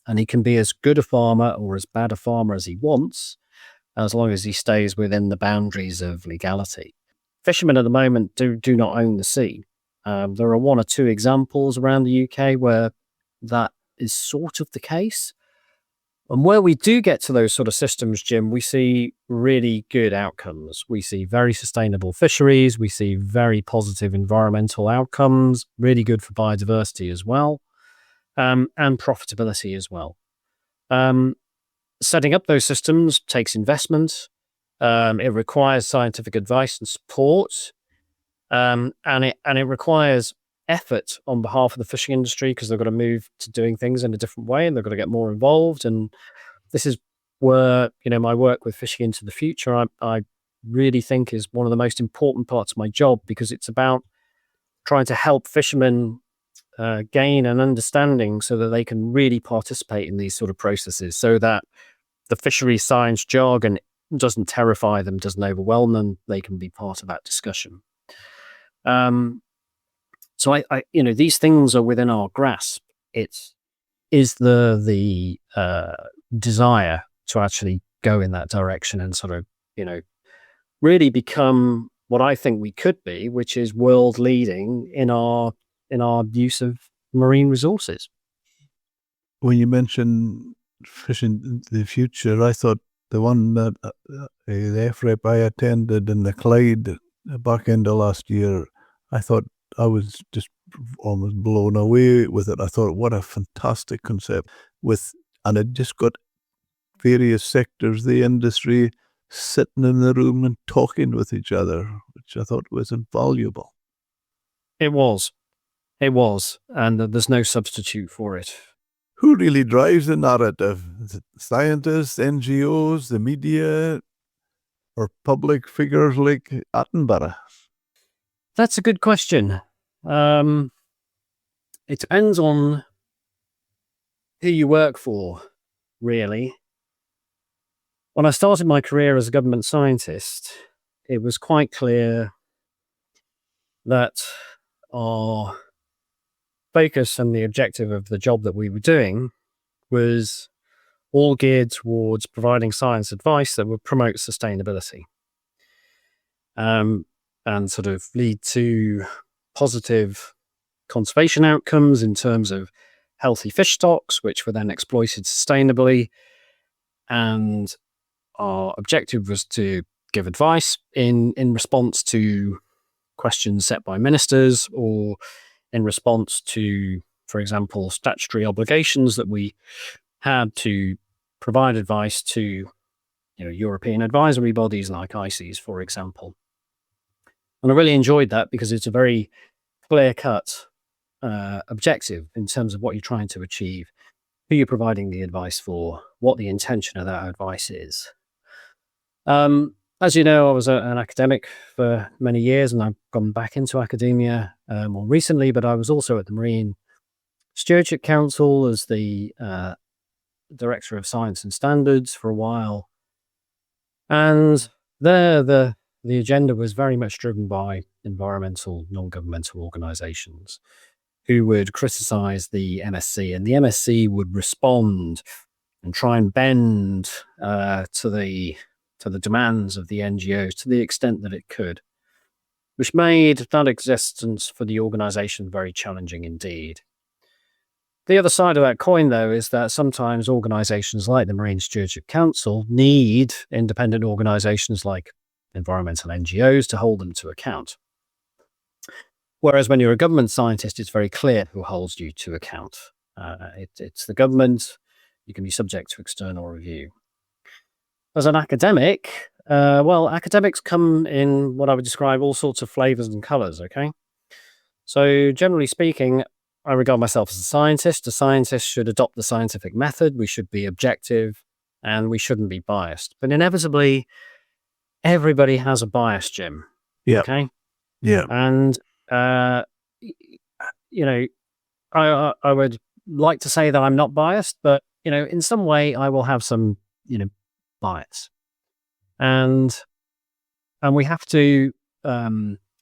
And he can be as good a farmer or as bad a farmer as he wants, as long as he stays within the boundaries of legality. Fishermen at the moment do not own the sea. There are one or two examples around the UK where that is sort of the case. And where we do get to those sort of systems, Jim, we see really good outcomes. We see very sustainable fisheries. We see very positive environmental outcomes, really good for biodiversity as well, and profitability as well. Setting up those systems takes investment. It requires scientific advice and support, and it requires effort on behalf of the fishing industry because they've got to move to doing things in a different way and they've got to get more involved. And this is where my work with Fishing into the Future, I really think is one of the most important parts of my job, because it's about trying to help fishermen gain an understanding so that they can really participate in these sort of processes, so that the fishery science jargon doesn't terrify them, doesn't overwhelm them. They can be part of that discussion. So I these things are within our grasp. It is the desire to actually go in that direction and sort of, really become what I think we could be, which is world leading in our use of marine resources. When you mentioned Fishing in the Future, I thought the one that the FREP I attended in the Clyde back end of last year, I thought I was just almost blown away with it. I thought, what a fantastic concept and it just got various sectors of the industry sitting in the room and talking with each other, which I thought was invaluable. It was, and there's no substitute for it. Who really drives the narrative? Is it scientists, NGOs, the media, or public figures like Attenborough? That's a good question. It depends on who you work for, really. When I started my career as a government scientist, it was quite clear that our focus and the objective of the job that we were doing was all geared towards providing science advice that would promote sustainability and sort of lead to positive conservation outcomes in terms of healthy fish stocks, which were then exploited sustainably. And our objective was to give advice in response to questions set by ministers, or in response to, for example, statutory obligations that we had to provide advice to, European advisory bodies like ICES, for example. And I really enjoyed that because it's a very clear-cut objective in terms of what you're trying to achieve, who you're providing the advice for, what the intention of that advice is. As you know, I was an academic for many years, and I've gone back into academia more recently, but I was also at the Marine Stewardship Council as the Director of Science and Standards for a while. And there, the agenda was very much driven by environmental, non-governmental organizations who would criticize the MSC, and the MSC would respond and try and bend to the demands of the NGOs to the extent that it could, which made that existence for the organization very challenging indeed. The other side of that coin, though, is that sometimes organizations like the Marine Stewardship Council need independent organizations like environmental NGOs to hold them to account. Whereas when you're a government scientist, it's very clear who holds you to account. It's the government. You can be subject to external review. As an academic, academics come in what I would describe all sorts of flavors and colors, okay? So generally speaking, I regard myself as a scientist. A scientist should adopt the scientific method. We should be objective, and we shouldn't be biased. But inevitably, everybody has a bias, Jim. Yeah. Okay? Yeah. And, I would like to say that I'm not biased, but, in some way I will have some, bias. And we have to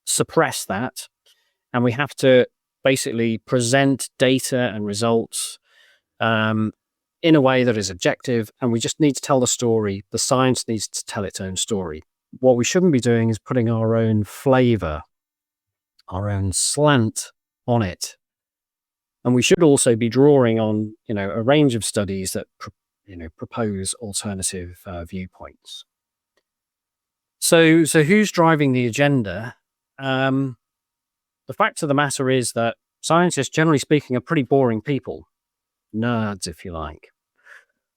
suppress that, and we have to basically present data and results in a way that is objective, and we just need to tell the story. The science needs to tell its own story. What we shouldn't be doing is putting our own flavor, our own slant on it. And we should also be drawing on, a range of studies that propose alternative viewpoints. So who's driving the agenda? The fact of the matter is that scientists, generally speaking, are pretty boring people. Nerds, if you like.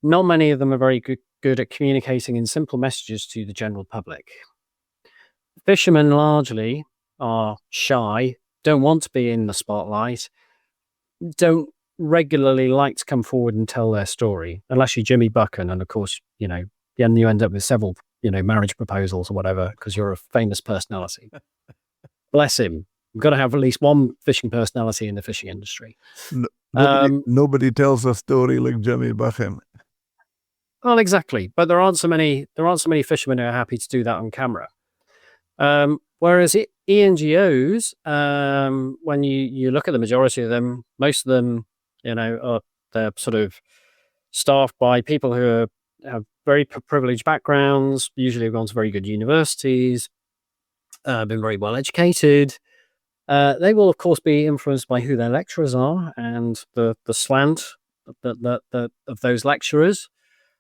Not many of them are very good at communicating in simple messages to the general public. Fishermen largely are shy, don't want to be in the spotlight, don't regularly like to come forward and tell their story, unless you're Jimmy Buchan, and of course, then you end up with several, marriage proposals or whatever, because you're a famous personality. Bless him. We've got to have at least one fishing personality in the fishing industry. Nobody tells a story like Jimmy Buchan. Well, exactly. But there aren't so many fishermen who are happy to do that on camera. Whereas ENGOs, when you look at the majority of them, most of them, they're sort of staffed by people who have very privileged backgrounds, usually have gone to very good universities, been very well educated. They will, of course, be influenced by who their lecturers are and the slant of those lecturers.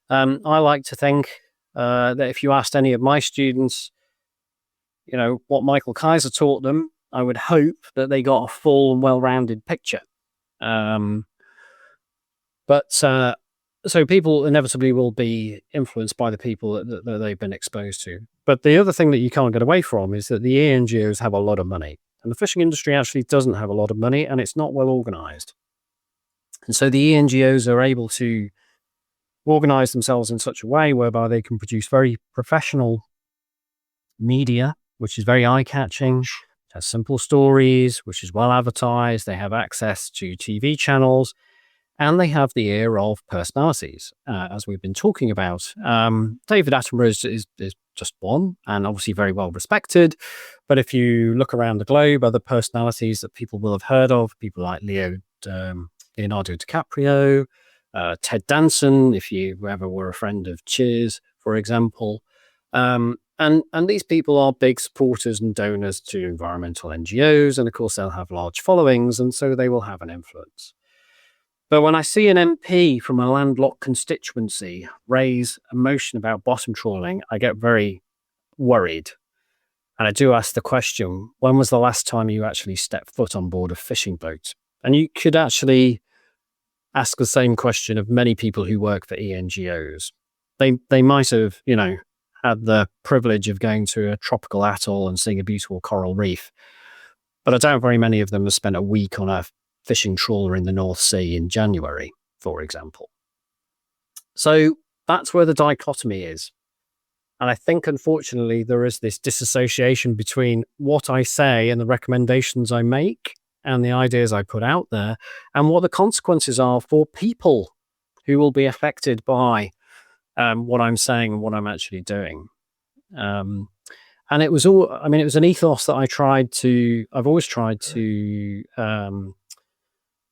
I like to think that if you asked any of my students, what Michael Kaiser taught them, I would hope that they got a full and well-rounded picture. So people inevitably will be influenced by the people that they've been exposed to. But the other thing that you can't get away from is that the ENGOs have a lot of money. And the fishing industry actually doesn't have a lot of money, and it's not well organized. And so the ENGOs are able to organize themselves in such a way whereby they can produce very professional media, which is very eye-catching, has simple stories, which is well advertised. They have access to TV channels, and they have the ear of personalities, as we've been talking about. David Attenborough is just one, and obviously very well respected. But if you look around the globe, other personalities that people will have heard of, people like Leonardo DiCaprio, Ted Danson, if you ever were a friend of Cheers, for example. And these people are big supporters and donors to environmental NGOs, and of course they'll have large followings, and so they will have an influence. But when I see an MP from a landlocked constituency raise a motion about bottom trawling, I get very worried. And I do ask the question, when was the last time you actually stepped foot on board a fishing boat? And you could actually ask the same question of many people who work for ENGOs. They might have, had the privilege of going to a tropical atoll and seeing a beautiful coral reef. But I doubt very many of them have spent a week on a fishing trawler in the North Sea in January, for example. So that's where the dichotomy is. And I think, unfortunately, there is this disassociation between what I say and the recommendations I make and the ideas I put out there, and what the consequences are for people who will be affected by what I'm saying and what I'm actually doing. And it was an ethos that I've always tried to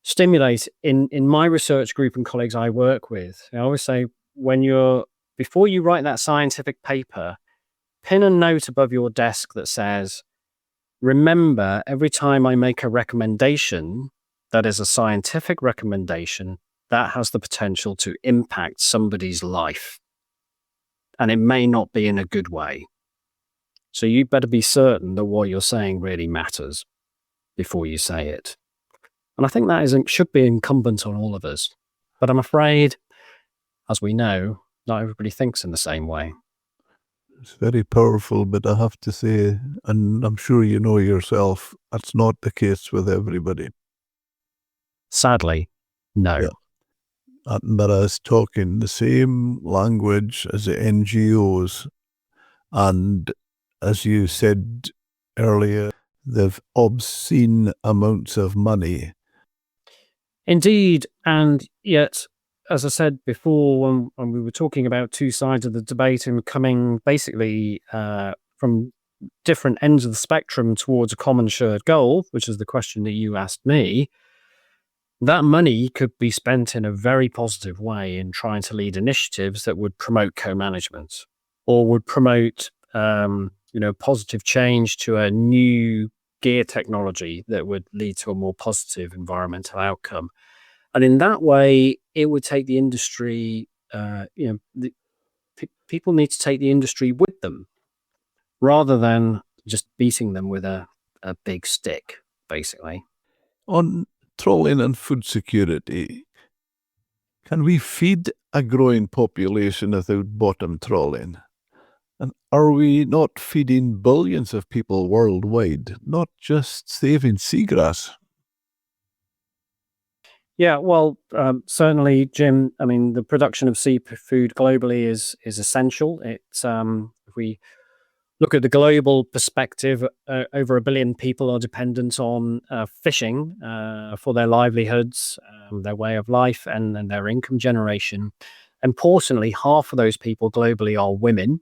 stimulate in my research group and colleagues I work with. I always say, before you write that scientific paper, pin a note above your desk that says, remember, every time I make a recommendation that is a scientific recommendation, that has the potential to impact somebody's life. And it may not be in a good way. So you better be certain that what you're saying really matters before you say it. And I think that should be incumbent on all of us. But I'm afraid, as we know, not everybody thinks in the same way. It's very powerful, but I have to say, and I'm sure you know yourself, that's not the case with everybody. Sadly, no. Yeah. But I was talking the same language as the NGOs, and as you said earlier, they've obscene amounts of money. Indeed, and yet, as I said before, when we were talking about two sides of the debate and coming basically from different ends of the spectrum towards a common shared goal, which is the question that you asked me, that money could be spent in a very positive way in trying to lead initiatives that would promote co-management or would promote positive change to a new gear technology that would lead to a more positive environmental outcome. And in that way, it would take the industry, people need to take the industry with them rather than just beating them with a big stick, basically. On trawling and food security, can we feed a growing population without bottom trawling? And are we not feeding billions of people worldwide, not just saving seagrass? Yeah, well, certainly, Jim. I mean, the production of seafood globally is essential. It's if we look at the global perspective, over 1 billion people are dependent on fishing for their livelihoods, their way of life, and their income generation. Importantly, half of those people globally are women.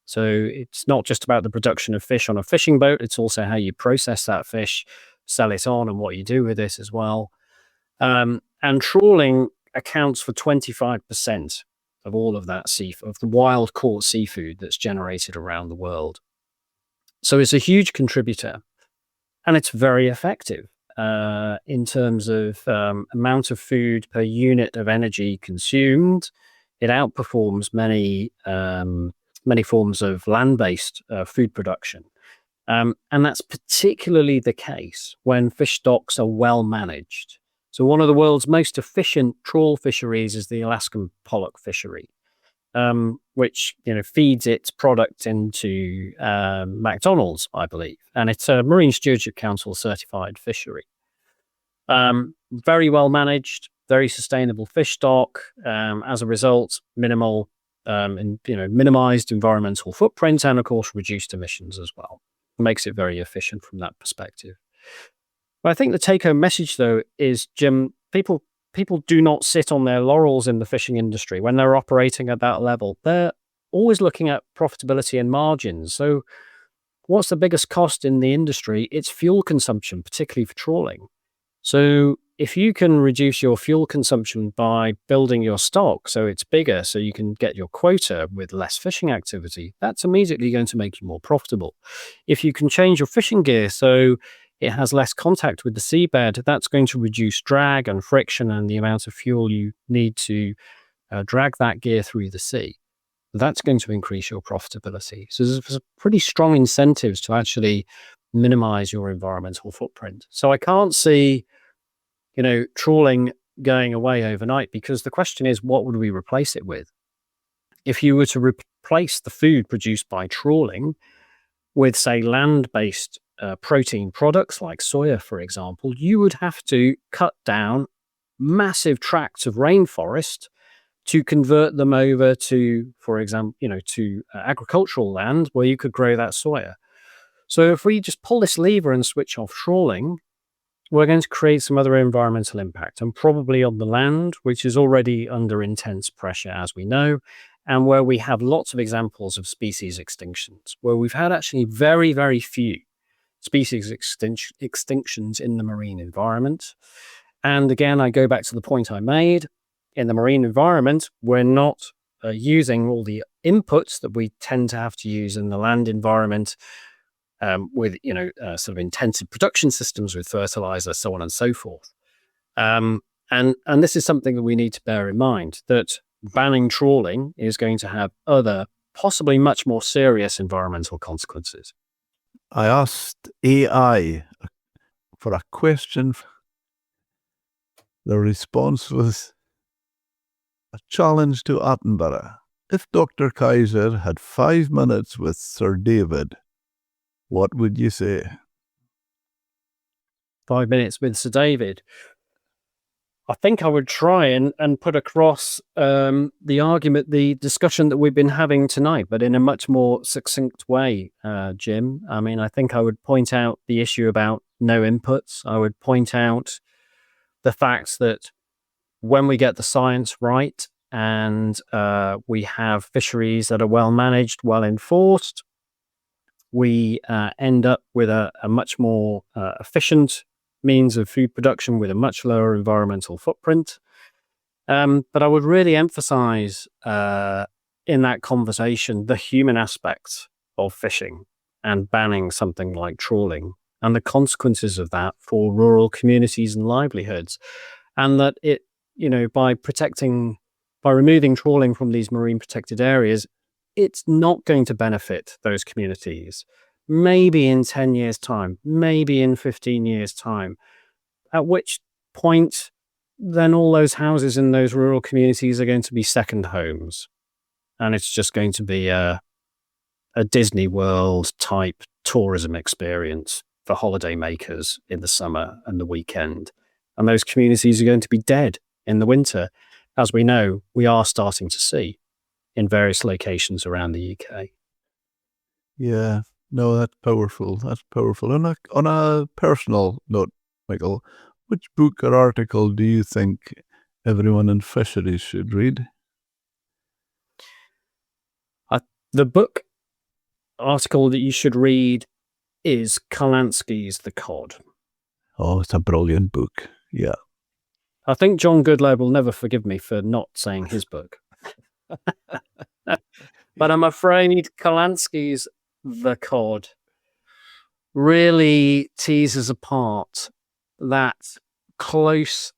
So it's not just about the production of fish on a fishing boat, it's also how you process that fish, sell it on, and what you do with it as well. And trawling accounts for 25% of all of that of the wild caught seafood that's generated around the world. So it's a huge contributor, and it's very effective in terms of amount of food per unit of energy consumed, it outperforms many forms of land-based food production. And that's particularly the case when fish stocks are well managed. So one of the world's most efficient trawl fisheries is the Alaskan pollock fishery, which feeds its product into McDonald's, I believe, and it's a Marine Stewardship Council certified fishery. Very well managed, very sustainable fish stock. As a result, minimal and minimized environmental footprint, and of course reduced emissions as well. Makes it very efficient from that perspective. But I think the take-home message, though, is, Jim, people do not sit on their laurels in the fishing industry when they're operating at that level. They're always looking at profitability and margins. So what's the biggest cost in the industry? It's fuel consumption, particularly for trawling. So if you can reduce your fuel consumption by building your stock so it's bigger, so you can get your quota with less fishing activity, that's immediately going to make you more profitable. If you can change your fishing gear so it has less contact with the seabed, that's going to reduce drag and friction and the amount of fuel you need to drag that gear through the sea. That's going to increase your profitability. So there's pretty strong incentives to actually minimize your environmental footprint. So I can't see trawling going away overnight, because the question is, what would we replace it with? If you were to replace the food produced by trawling with, say, land-based protein products like soya, for example, you would have to cut down massive tracts of rainforest to convert them over to, for example, to agricultural land where you could grow that soya. So if we just pull this lever and switch off trawling, we're going to create some other environmental impact, and probably on the land, which is already under intense pressure, as we know, and where we have lots of examples of species extinctions, where we've had actually very, very few species extinctions in the marine environment. And again, I go back to the point I made. In the marine environment, we're not using all the inputs that we tend to have to use in the land environment, with sort of intensive production systems with fertilizer, so on and so forth. And this is something that we need to bear in mind, that banning trawling is going to have other, possibly much more serious environmental consequences. I asked AI for a question. The response was a challenge to Attenborough. If Dr. Kaiser had 5 minutes with Sir David, what would you say? 5 minutes with Sir David. I think I would try and put across the argument, the discussion that we've been having tonight, but in a much more succinct way, Jim. I mean, I think I would point out the issue about no inputs. I would point out the fact that when we get the science right and we have fisheries that are well managed, well enforced, we end up with a much more efficient means of food production with a much lower environmental footprint. But I would really emphasize in that conversation the human aspect of fishing and banning something like trawling and the consequences of that for rural communities and livelihoods. And that it, by removing trawling from these marine protected areas, it's not going to benefit those communities. Maybe in 10 years' time, maybe in 15 years' time, at which point then all those houses in those rural communities are going to be second homes. And it's just going to be a Disney World type tourism experience for holiday makers in the summer and the weekend. And those communities are going to be dead in the winter, as we know we are starting to see in various locations around the UK. Yeah, no, that's powerful. That's powerful. On a personal note, Michael, which book or article do you think everyone in fisheries should read? The book article that you should read is Kalansky's The Cod. Oh, it's a brilliant book. Yeah. I think John Goodloe will never forgive me for not saying his book. But I'm afraid Kalansky's The Cod really teases apart that close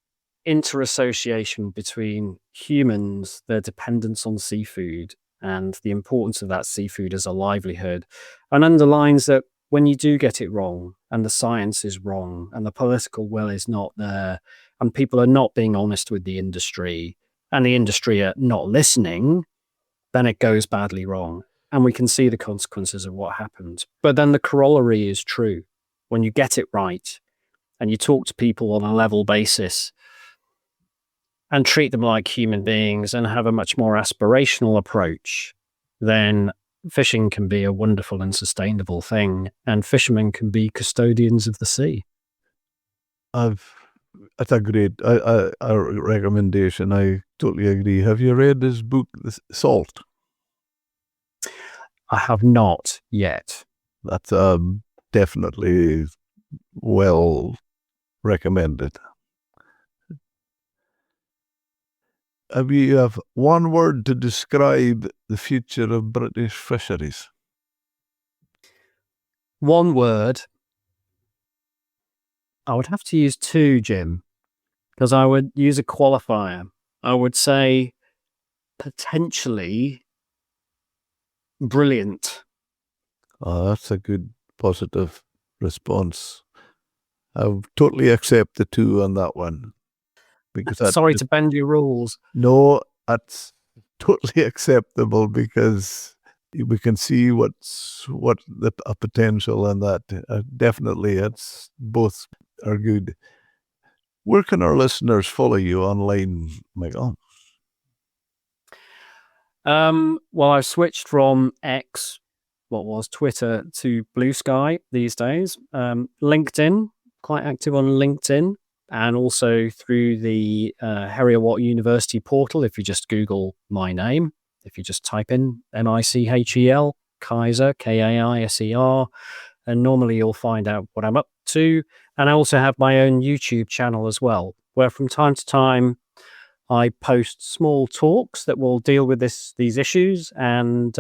interassociation between humans, their dependence on seafood, and the importance of that seafood as a livelihood, and underlines that when you do get it wrong, and the science is wrong, and the political will is not there, and people are not being honest with the industry, and the industry are not listening, then it goes badly wrong. And we can see the consequences of what happened. But then the corollary is true. When you get it right, and you talk to people on a level basis, and treat them like human beings, and have a much more aspirational approach, then fishing can be a wonderful and sustainable thing, and fishermen can be custodians of the sea. That's a great recommendation. I totally agree. Have you read this book, Salt? I have not yet. That's definitely well recommended. We have one word to describe the future of British fisheries. One word. I would have to use two, Jim, because I would use a qualifier. I would say potentially brilliant. Oh, that's a good positive response. I totally accept the two on that one. Because Sorry to bend your rules. No, that's totally acceptable because we can see what a potential in that. Definitely, it's both are good. Where can our listeners follow you online, Michael? Well, I've switched from X, what was Twitter, to Blue Sky these days. LinkedIn, quite active on LinkedIn, and also through the Heriot-Watt University portal. If you just Google my name, if you just type in Michel, Kaiser, Kaiser, and normally you'll find out what I'm up to. And I also have my own YouTube channel as well, where from time to time I post small talks that will deal with these issues. And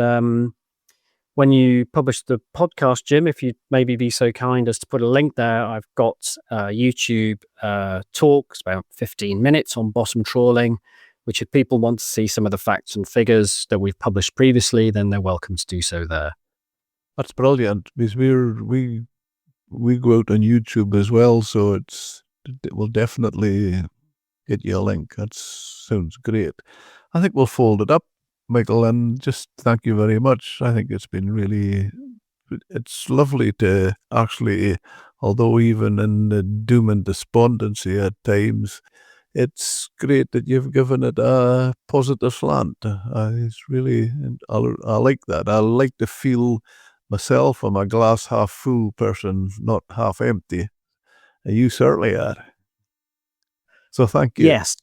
when you publish the podcast, Jim, if you'd maybe be so kind as to put a link there, I've got YouTube talks, about 15 minutes on bottom trawling, which if people want to see some of the facts and figures that we've published previously, then they're welcome to do so there. That's brilliant because we go out on YouTube as well, so it will definitely get you a link. That sounds great. I think we'll fold it up, Michael, and just thank you very much. I think it's lovely to actually, although even in the doom and despondency at times, it's great that you've given it a positive slant. I like that. I like to feel myself, I'm a glass half full person, not half empty. And you certainly are. So thank you. Yes.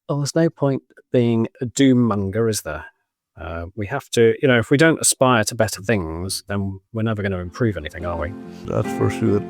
Well, there's no point being a doom monger, is there? We have to, if we don't aspire to better things, then we're never going to improve anything, are we? That's for sure.